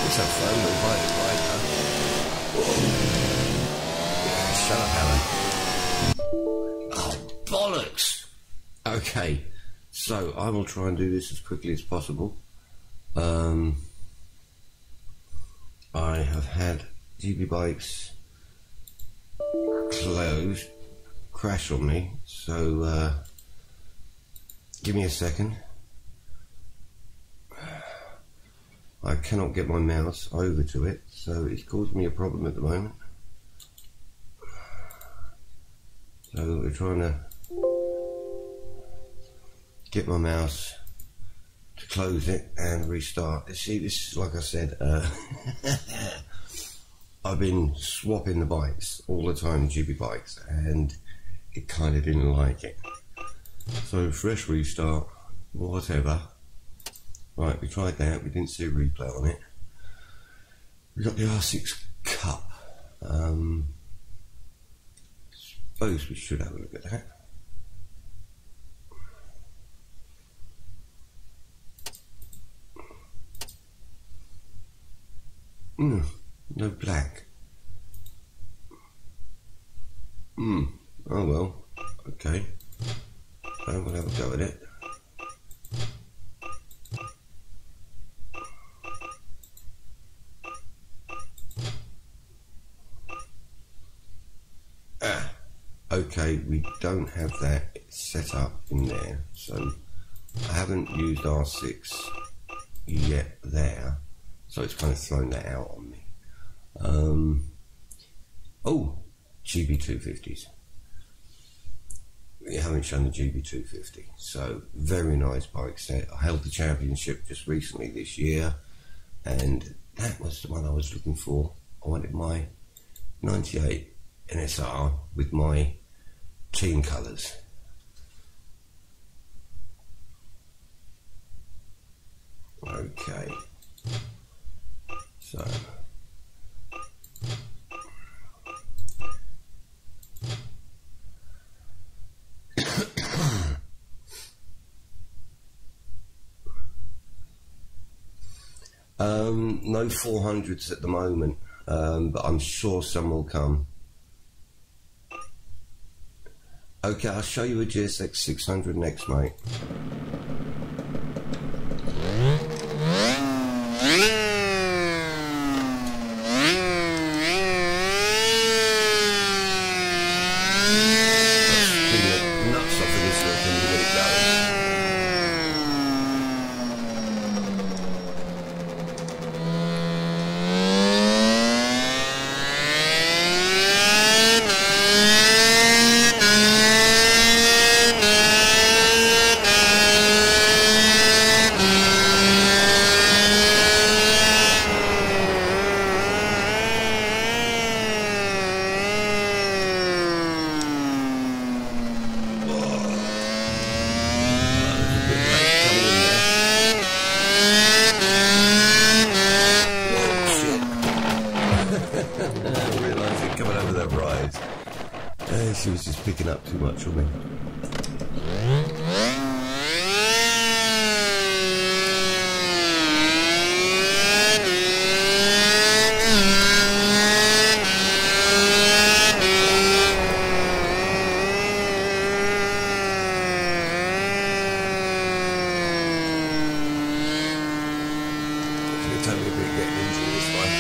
It's a fun little bike ride, though. Yeah, shut up, Alan. Oh, bollocks! Okay, so I will try and do this as quickly as possible. I have had GPBikes crash on me, so give me a second. I cannot get my mouse over to it, so it's causing me a problem at the moment. So we're trying to get my mouse to close it and restart. See, this is like I said, I've been swapping the bikes all the time, GPBikes, and it kind of didn't like it. So fresh restart, whatever. Right, we tried that, we didn't see a replay on it. We got the R6 Cup. Suppose we should have a look at that. No black. Oh well, okay. We'll have a go at it. Okay, we don't have that set up in there, so I haven't used R6 yet there, so it's kind of thrown that out on me. Oh, GB250s. We haven't shown the GB250, so very nice bike set. I held the championship just recently this year, and that was the one I was looking for. I wanted my 98 NSR with my team colours. Okay, so no 400s at the moment, but I'm sure some will come. Okay, I'll show you a GSX 600 next, mate. Nuts off of this little thing to get it going. She was just picking up too much on me. It's going to take me a bit getting into this one.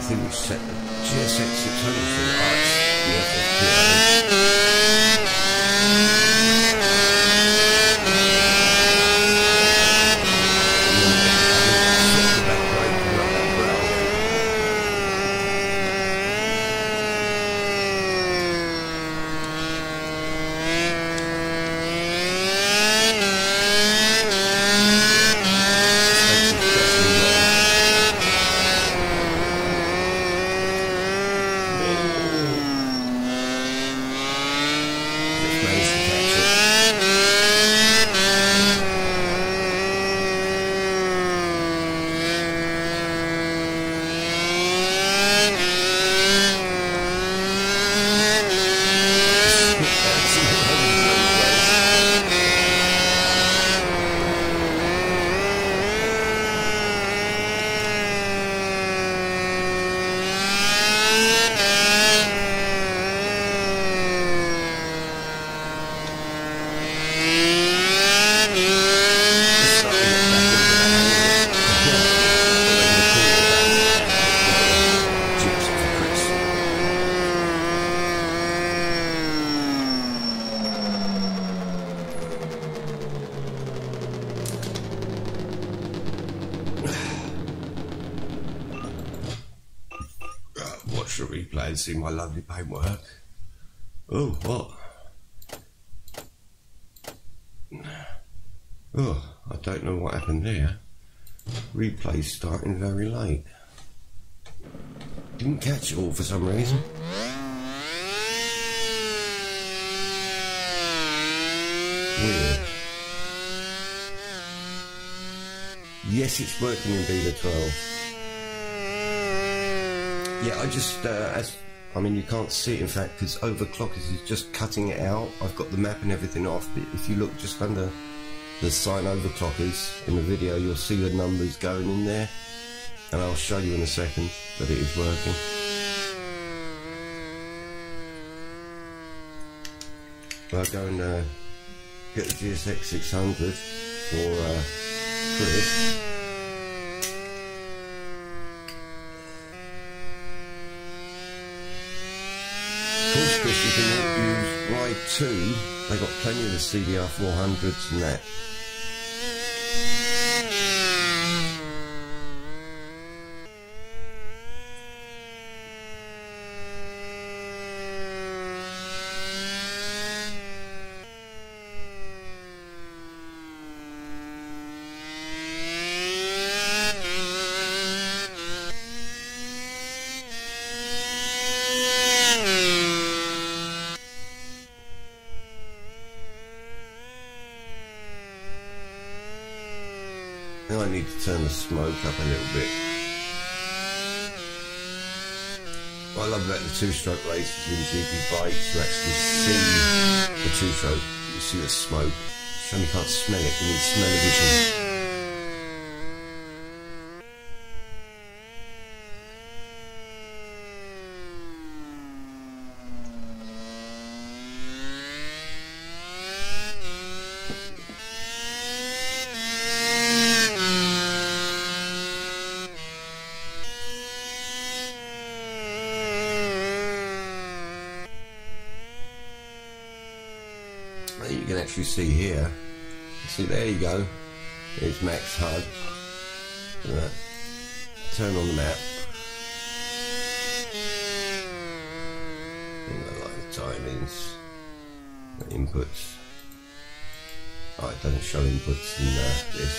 think we set the GSX 600 for the arts. Yeah, watch the replay and see my lovely paintwork. Oh, what? Oh, I don't know what happened there. Replay's starting very late. Didn't catch it all for some reason. Weird. Yes, it's working in Beta 12. Yeah, I just, I mean, you can't see it, in fact, because overclockers is just cutting it out. I've got the map and everything off, but if you look just under the sign overclockers in the video, you'll see the numbers going in there, and I'll show you in a second that it is working. I'll go and get the GSX 600 for Chris. Of course, Chris, you can use Ride 2. They got plenty of the CDR 400s and that. Now I need to turn the smoke up a little bit. What I love about the two-stroke races in GPBikes, you actually see the two-stroke, you see the smoke. Shame you can't smell it, you need smell-o-vision. You can actually see here, see there you go, there's max HUD. Look at that. Turn on the map. I like the timings, the inputs. Oh, it doesn't show inputs in this.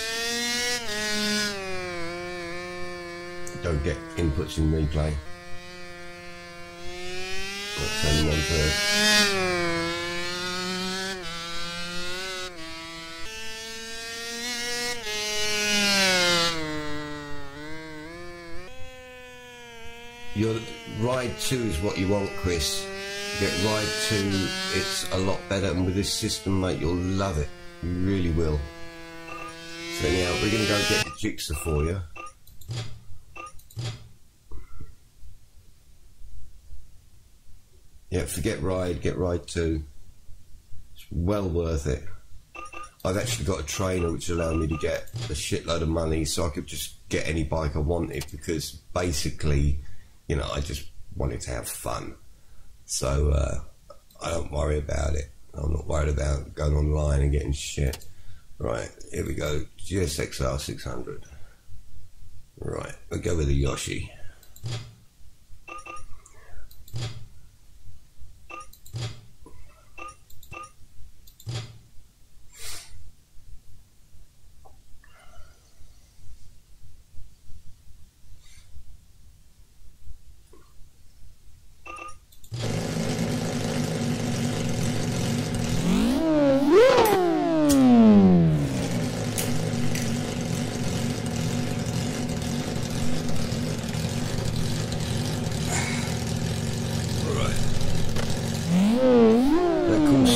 You don't get inputs in replay. I'll turn them on first. Your Ride 2 is what you want, Chris. You get Ride 2, it's a lot better, and with this system, mate, you'll love it. You really will. So anyhow, we're going to go get the jigsaw for you. Yeah, forget Ride, get Ride 2. It's well worth it. I've actually got a trainer which allowed me to get a shitload of money, so I could just get any bike I wanted, because basically you know, I just wanted to have fun. So I don't worry about it. I'm not worried about going online and getting shit. Right, here we go. GSXR 600. Right, we'll go with the Yoshi.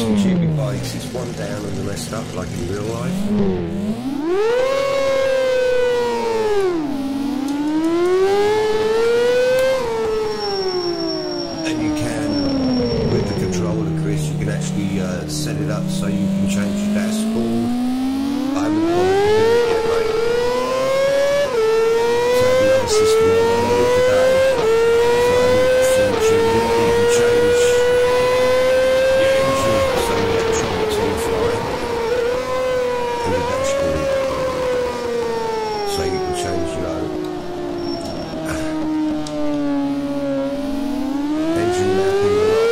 GPBikes, it's one down and the rest up like in real life. And you can, with the controller, Chris, you can actually set it up so you can change your dashboard. I haven't bothered to do it yet, mate. So I have another system I downloaded today. So I haven't fortunately you can change your engine, so the electronics on the fly, and the dashboard. So you can change, you know, engine mapping a lot.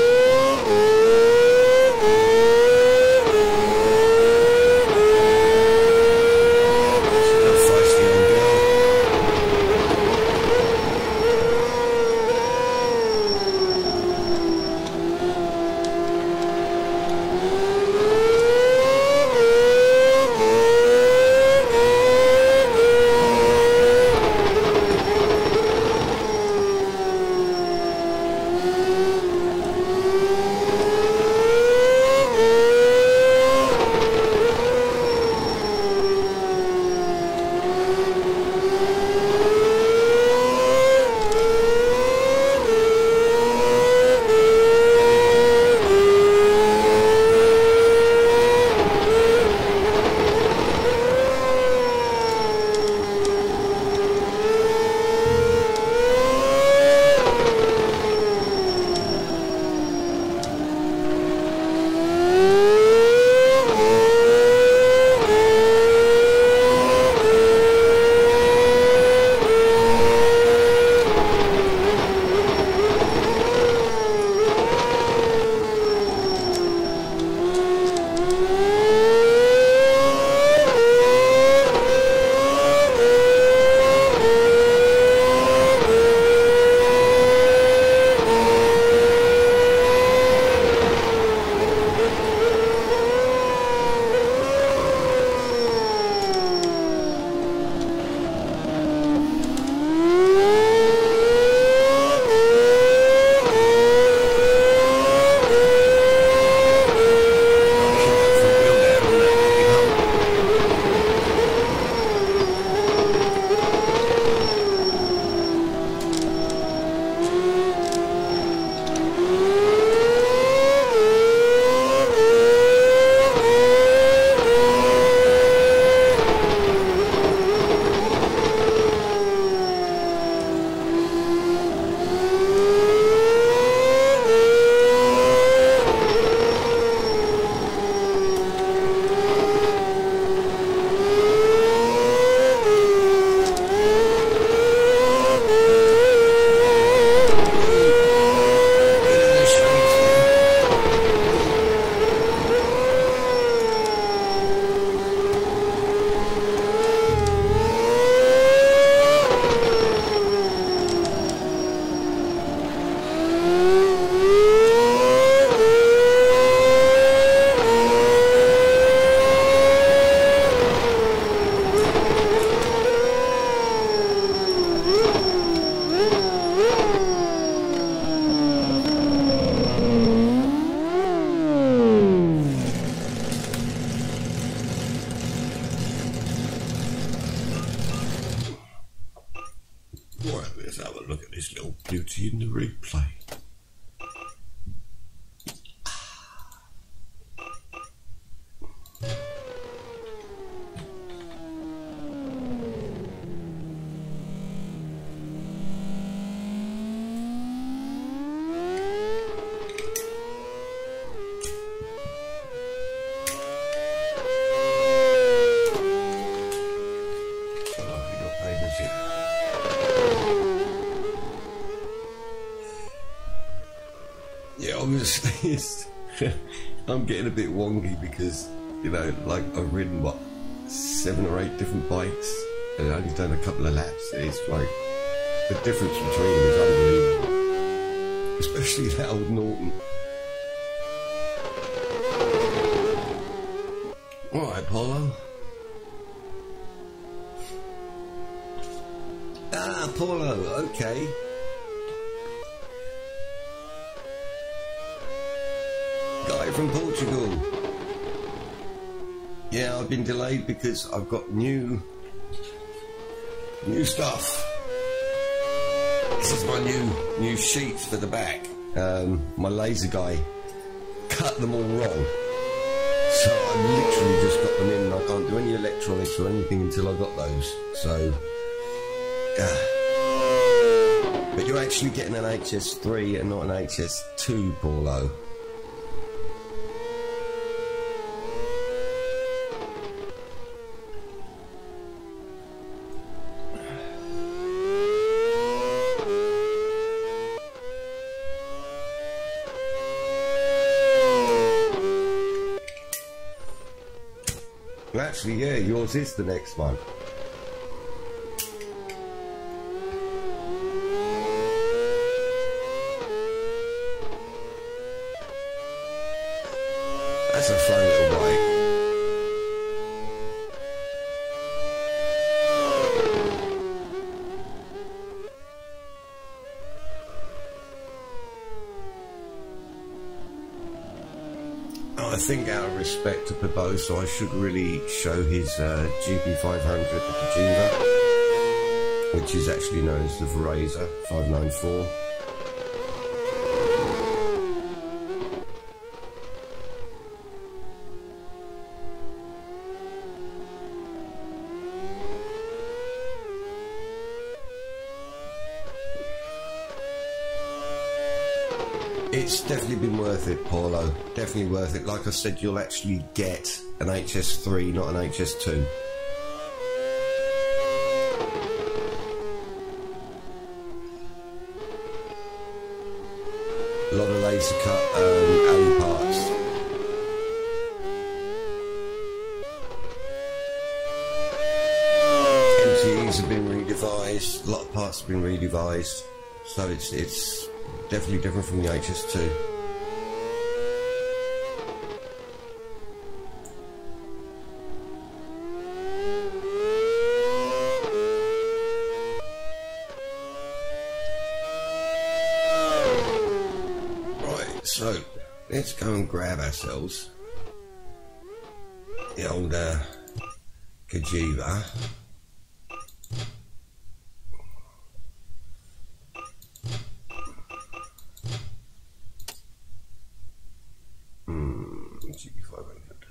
Beauty in the replay. honestly, I'm getting a bit wonky because, you know, like I've ridden, what, 7 or 8 different bikes and only done a couple of laps. It's like, the difference between them is unbelievable. Especially that old Norton. Alright, Paulo. Ah, Paulo, okay. Guy from Portugal. Yeah, I've been delayed because I've got new stuff. This is my new sheets for the back. My laser guy cut them all wrong. So I literally just got them in and I can't do any electronics or anything until I got those. So, but you're actually getting an HS3 and not an HS2, Paulo. Actually, yeah, yours is the next one. That's a fun little bike. I think out of respect to Barbosa, I should really show his GP500 at Geneva, which is actually known as the Vereza 594. It's definitely been worth it, Paulo. Definitely worth it. Like I said, you'll actually get an HS3, not an HS2. A lot of laser cut alley parts. MTEs have been redevised. A lot of parts have been redevised. So it's definitely different from the HS2. Right, so let's go and grab ourselves the old Cagiva. GP500.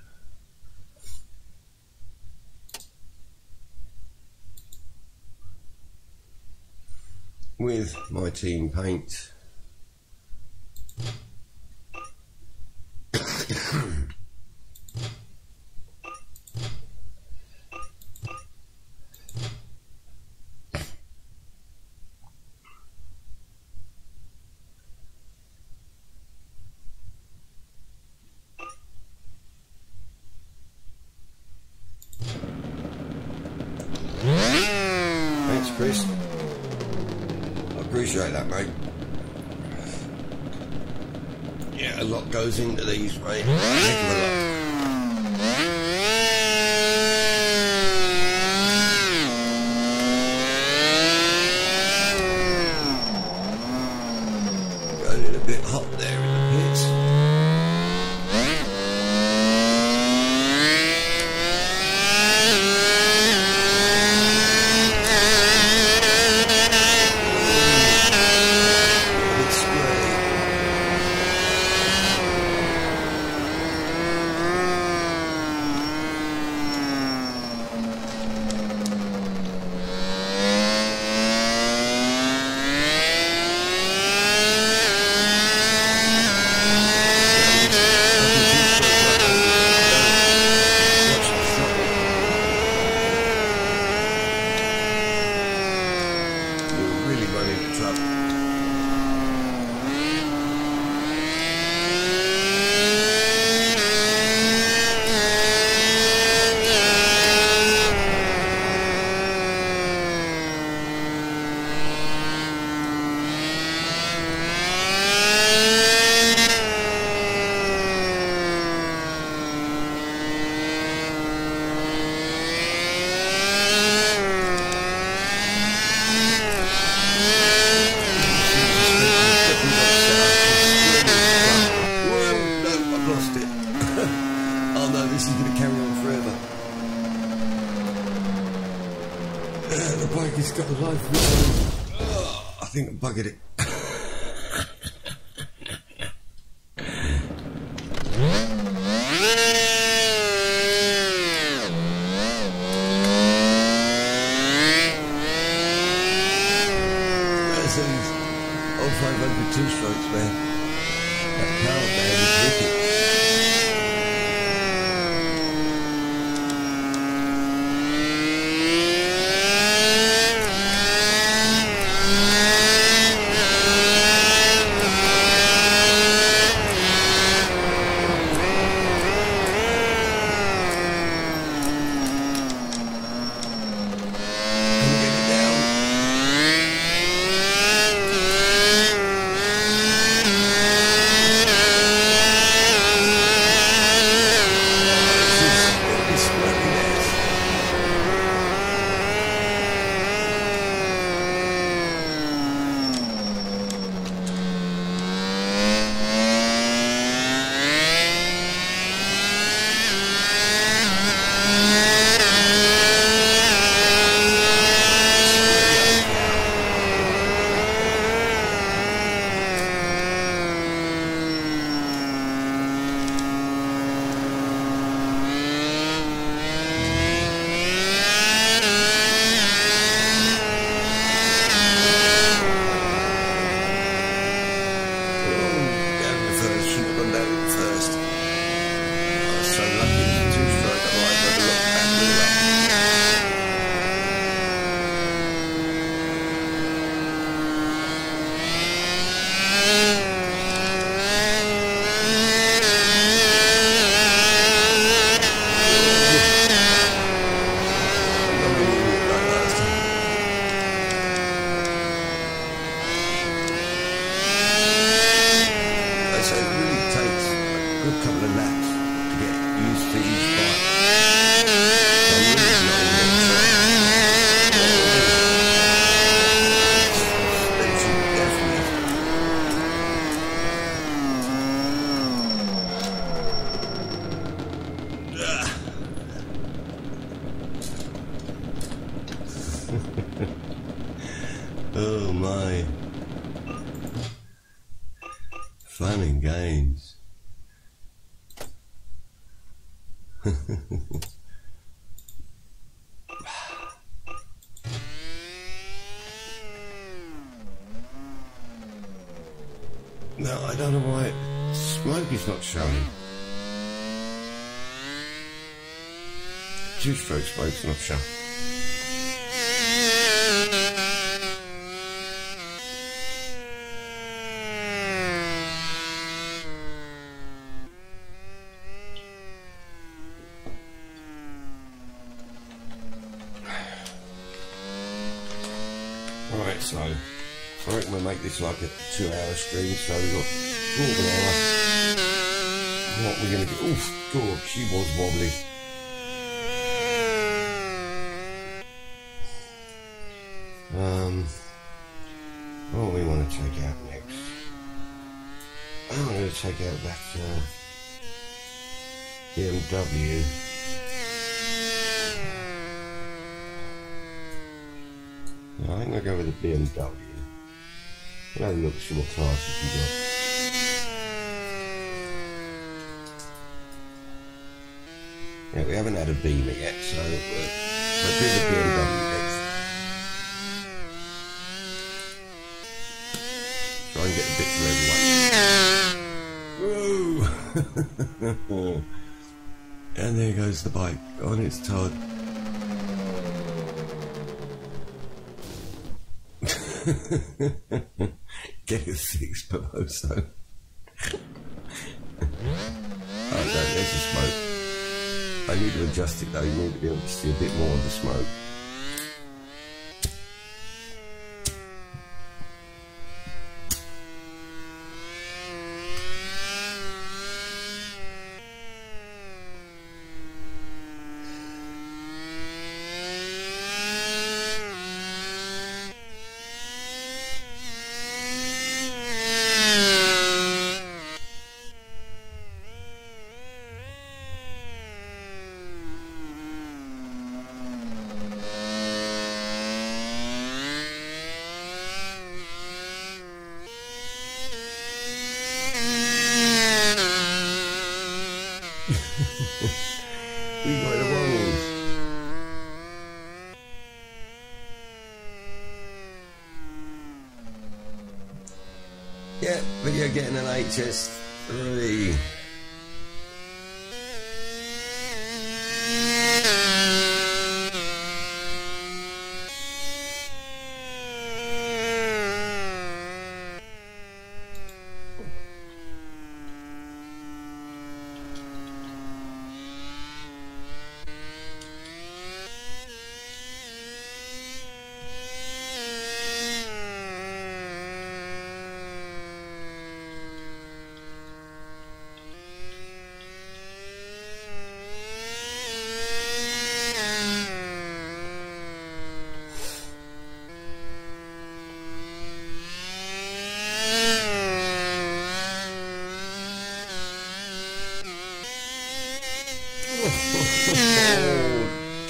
With my team paint. Thanks, Chris. I appreciate that, mate. Yeah, a lot goes into these, mate. Heck of a lot. Going in a bit hot there in the pits. The bike has got a life of its own. I think I buggered it. Old 500 two-strokes, man. That power band is wicked. Oh my. Fun and games. No, I don't know why smoke is not showing. Two-stroke smoke's not showing. Right, so I reckon we'll make this like a 2-hour stream, so we've got more of an hour. What we're going to get? Oof, God, she was wobbly. What do we want to take out next? I'm going to take out that BMW. I think I'll go with the BMW. We'll have a look, see what classes we got. Yeah, we haven't had a Beamer yet, so we'll do the BMW next. Try and get the bits of everyone. Woo! And there goes the bike on its Todd. Get it fixed, Barboso. Oh no, there's the smoke. I need to adjust it though, you need to be able to see a bit more of the smoke. Yeah, but you're getting an HS3.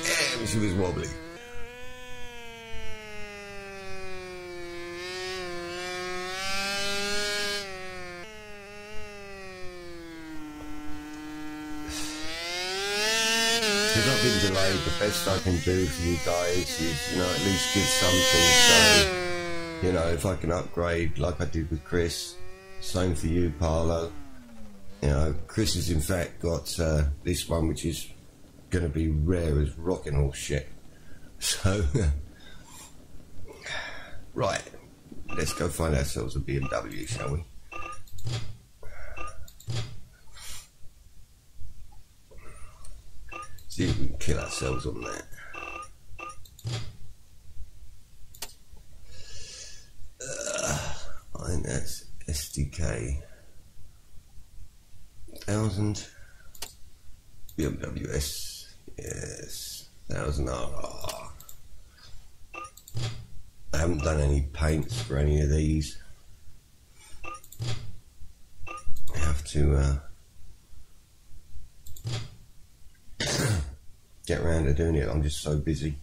Damn, she was wobbly. Because I've been delayed, the best I can do for you guys is, you know, at least give something. So, you know, if I can upgrade like I did with Chris, same for you, Paolo. You know, Chris has in fact got this one, which is going to be rare as rocking all shit. So, right, let's go find ourselves a BMW, shall we? See if we can kill ourselves on that. I think that's SDK 1000 BMW S, yes, 1000R. I haven't done any paints for any of these. I have to get around to doing it. I'm just so busy.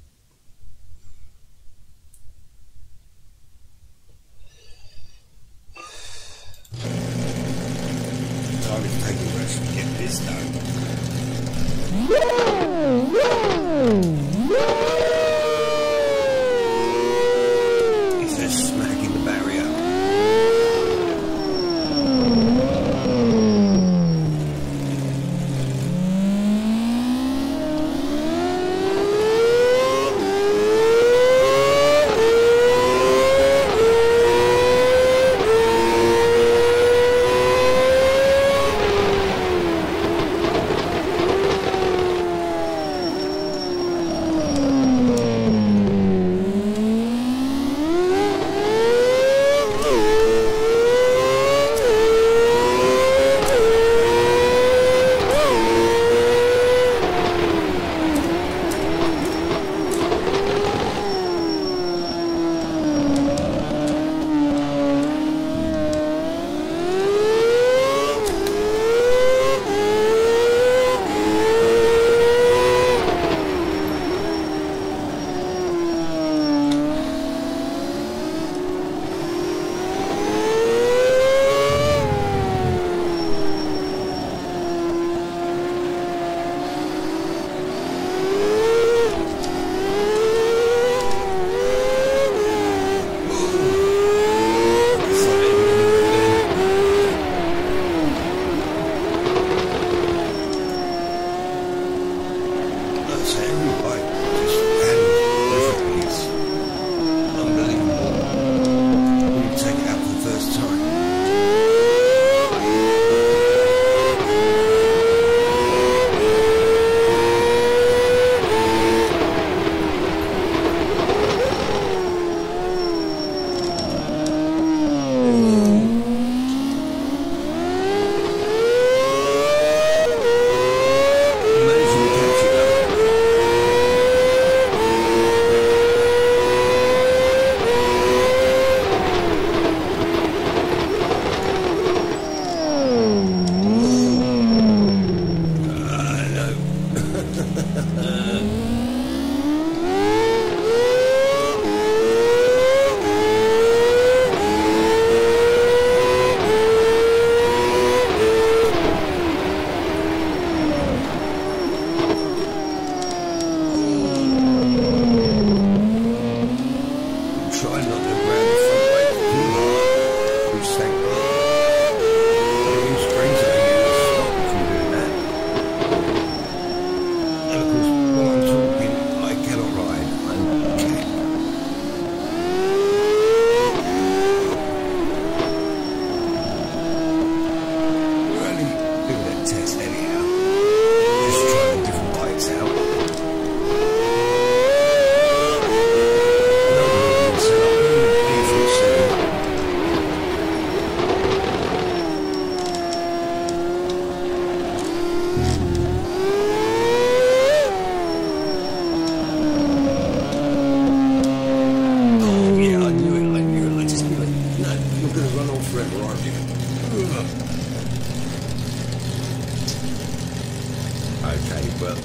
Time is taking rest to get this done. It's a smack in the barrier.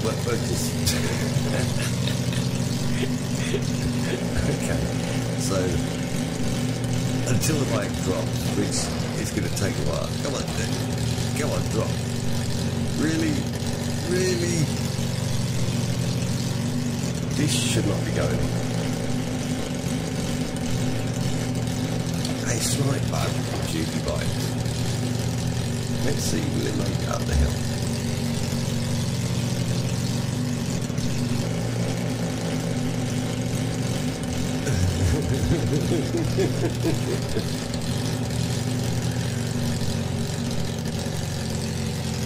We're just okay. So until the bike drops, which is going to take a while. Come on, come on, drop. Really, really. This should not be going. A slight bug from GPBikes. Let's see, will it make it up the hill?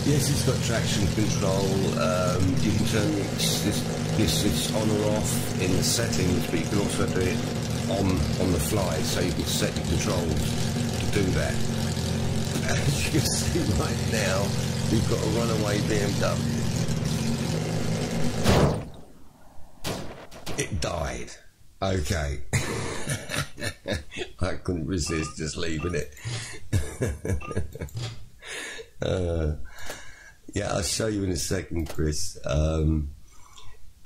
Yes, it's got traction control. You can turn this on or off in the settings, but you can also do it on the fly, so you can set your controls to do that. As you can see right now, we've got a runaway BMW. It died. Okay. I couldn't resist just leaving it. Yeah, I'll show you in a second, Chris.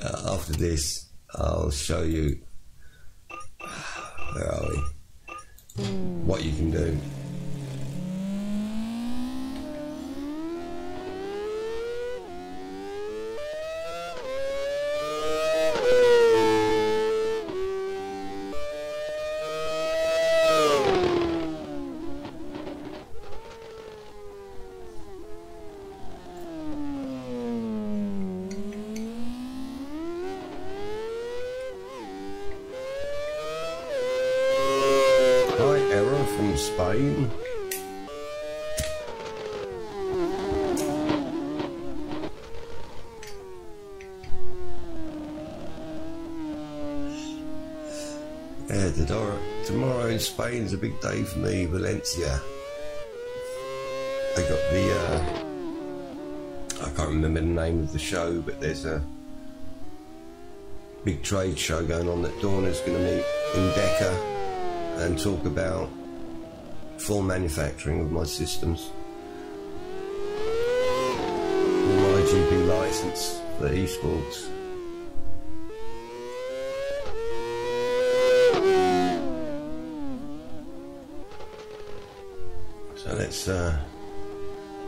After this, I'll show you, where are we, what you can do. Spain. Yeah, the Dorna. Tomorrow in Spain is a big day for me, Valencia. They got the, I can't remember the name of the show, but there's a big trade show going on that Dorna's going to meet in Decca and talk about full manufacturing of my systems. My GP license for esports. So let's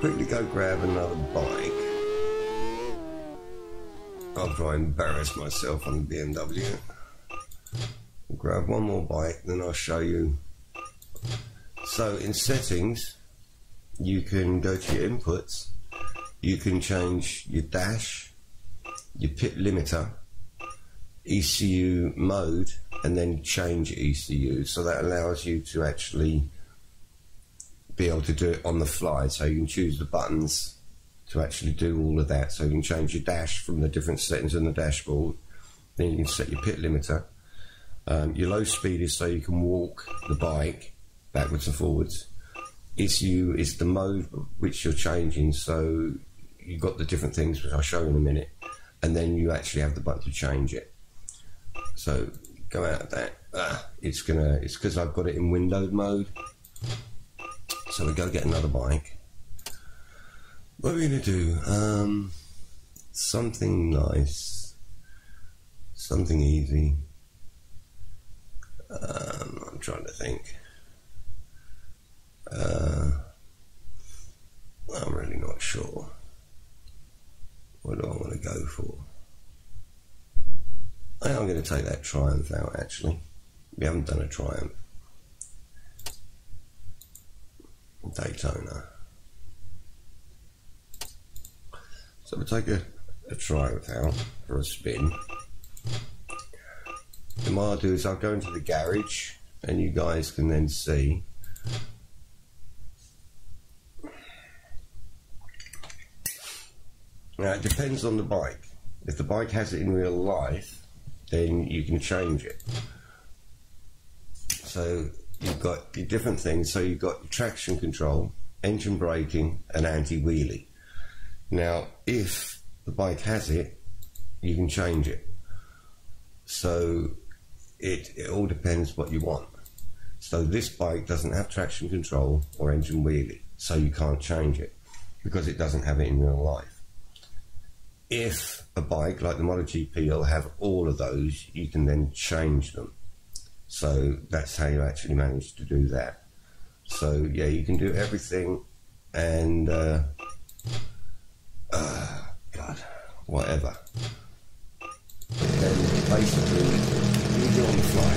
quickly go grab another bike after I embarrass myself on the BMW. I'll grab one more bike, then I'll show you. So in settings, you can go to your inputs, you can change your dash, your pit limiter, ECU mode, and then change ECU. So that allows you to actually be able to do it on the fly. So you can choose the buttons to actually do all of that. So you can change your dash from the different settings on the dashboard. Then you can set your pit limiter. Your low speed is so you can walk the bike backwards and forwards. ECU is the mode which you're changing, so you've got the different things which I'll show you in a minute, and then you actually have the button to change it. So go out of that. It's because I've got it in windowed mode. So we go get another bike. What are we going to do? Something nice, something easy. I'm trying to think. I'm really not sure. What do I want to go for? I think I'm going to take that Triumph out, actually. We haven't done a Triumph. Daytona. So we'll take a Triumph out for a spin. And what I'll do is I'll go into the garage and you guys can then see. Now it depends on the bike. If the bike has it in real life, then you can change it. So you've got your different things. So you've got your traction control, engine braking, and anti-wheelie. Now if the bike has it, you can change it. So it all depends what you want. So this bike doesn't have traction control or engine wheelie, so you can't change it because it doesn't have it in real life. if a bike like the MotoGP will have all of those, you can then change them. So that's how you actually manage to do that. So yeah, you can do everything, and God, whatever. Then basically you do on the fly.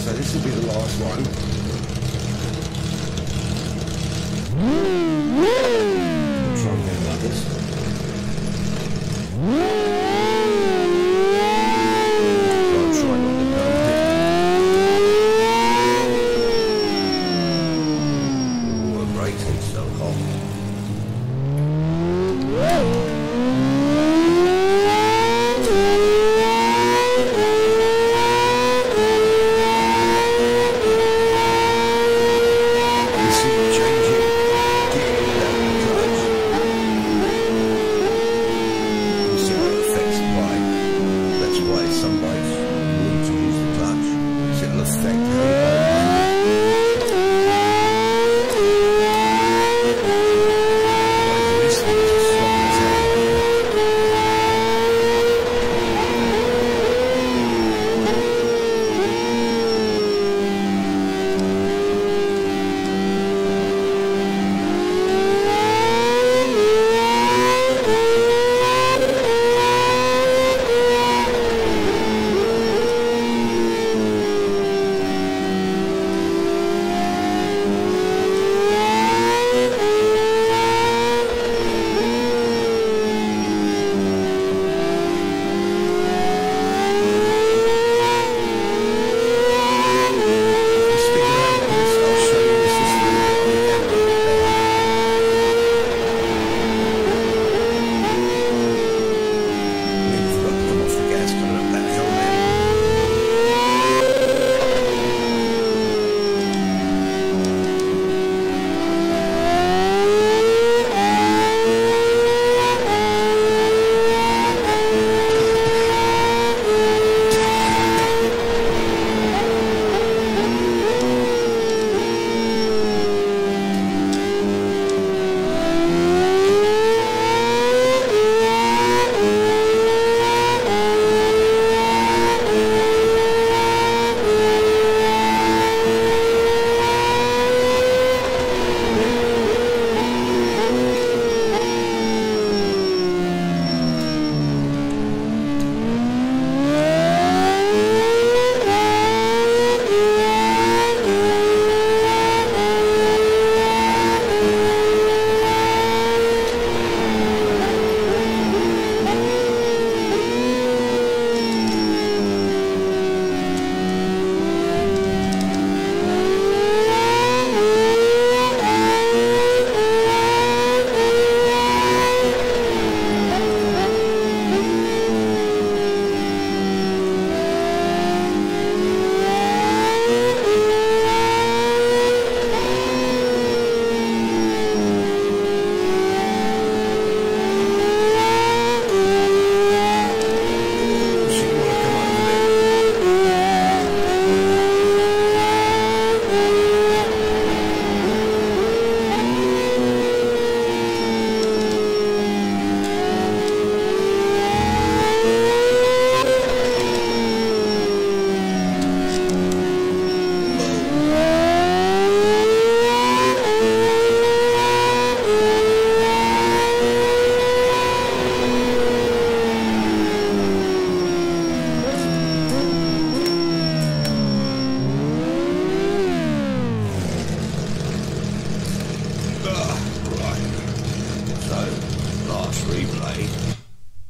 So this will be the last one. Try and get like this. I'll try not to dump it. Ooh, the braking's so hot.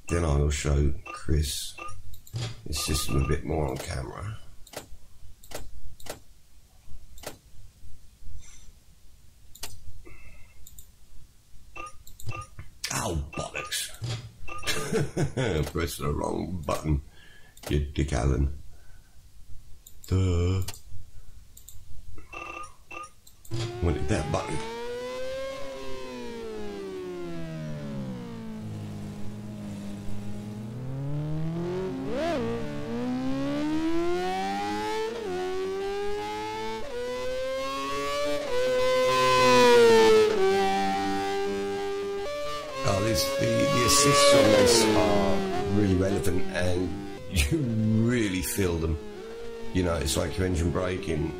Then I will show Chris his system a bit more on camera. Oh, bollocks. Press the wrong button, you Dick Allen. Duh. Wanted that button. The assists on this are really relevant, and you really feel them. You know, it's like your engine braking.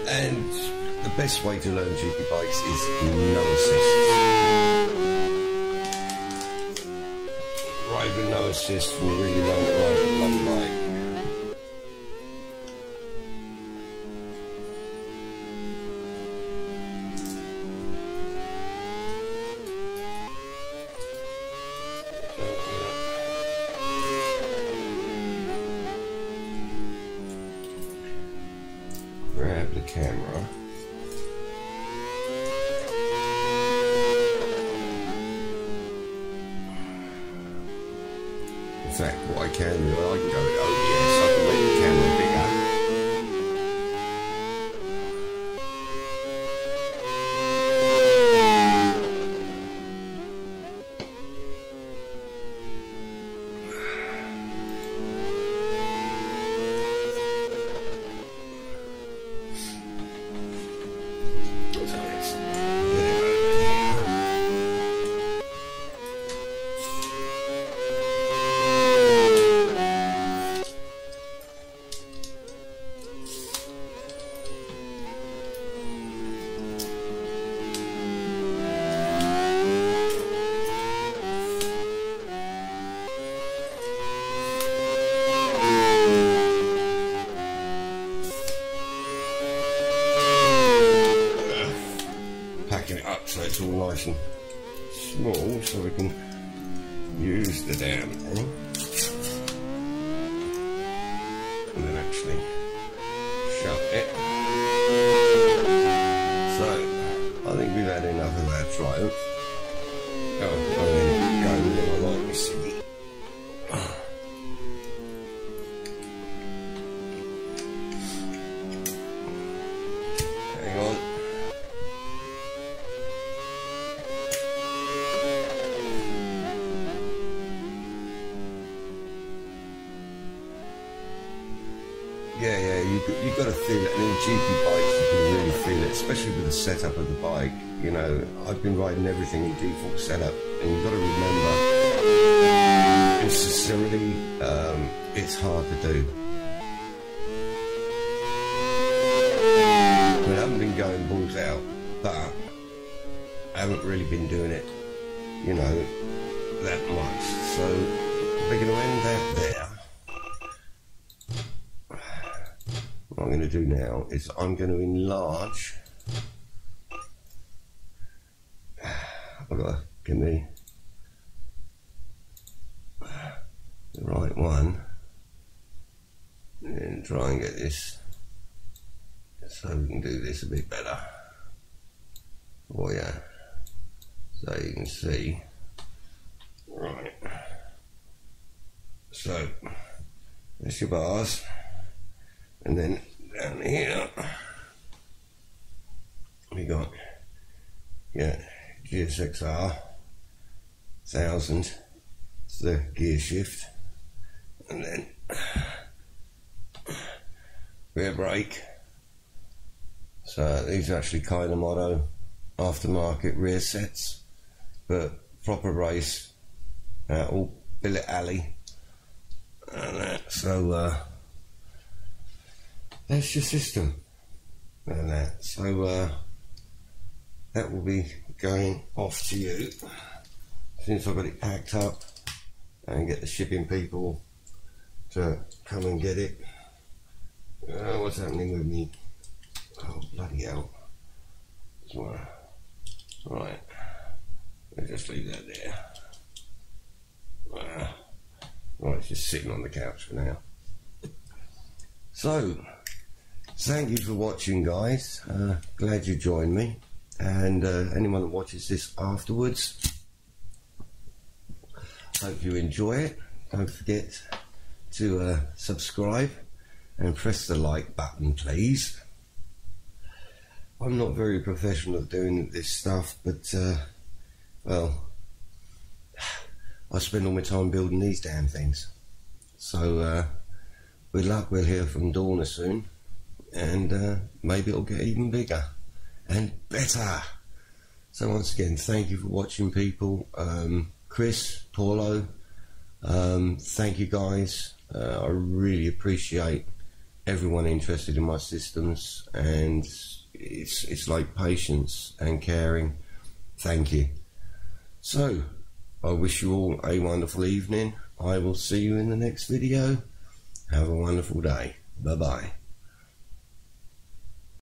And the best way to learn GPBikes is no assists. Ride with no assists will really learn to ride a bloody bike. Grab the camera. In fact, what I can do, I can go with OBS, I can make the camera bigger. So it's all nice and small, so we can use the damn thing and then actually shut it. So I think we've had enough of that triumph. Oh, I'm going to go with it. I like this thing. Hang on. Yeah, you've got to feel it, and in GPBikes you can really feel it, especially with the setup of the bike. You know, I've been riding everything in default setup, and you've got to remember, necessarily, it's hard to do. I haven't been going balls out, but I haven't really been doing it, you know, that much. So we're going to end that there. What I'm going to do now is I'm going to enlarge. I've got to give me the right one and try and get this so we can do this a bit better for you, so you can see. Right, so there's your bars. And then down here we got GSXR 1000, it's the gear shift, and then rear brake. So these are actually kind of Moto aftermarket rear sets, but proper race, all billet alley and that. So that's your system and that. So that will be going off to you since I've got it packed up and get the shipping people to come and get it. What's happening with me? Oh, bloody hell. Right, I'll just leave that there. Right, it's just sitting on the couch for now. So thank you for watching, guys. Glad you joined me, and anyone that watches this afterwards, hope you enjoy it. Don't forget to subscribe and press the like button, please. I'm not very professional at doing this stuff, but well, I spend all my time building these damn things. So with luck we'll hear from Dorna soon, and maybe it'll get even bigger and better. So once again, thank you for watching, people. Chris, Paulo, thank you guys. I really appreciate everyone interested in my systems, and it's like patience and caring. Thank you. So I wish you all a wonderful evening. I will see you in the next video. Have a wonderful day. Bye bye.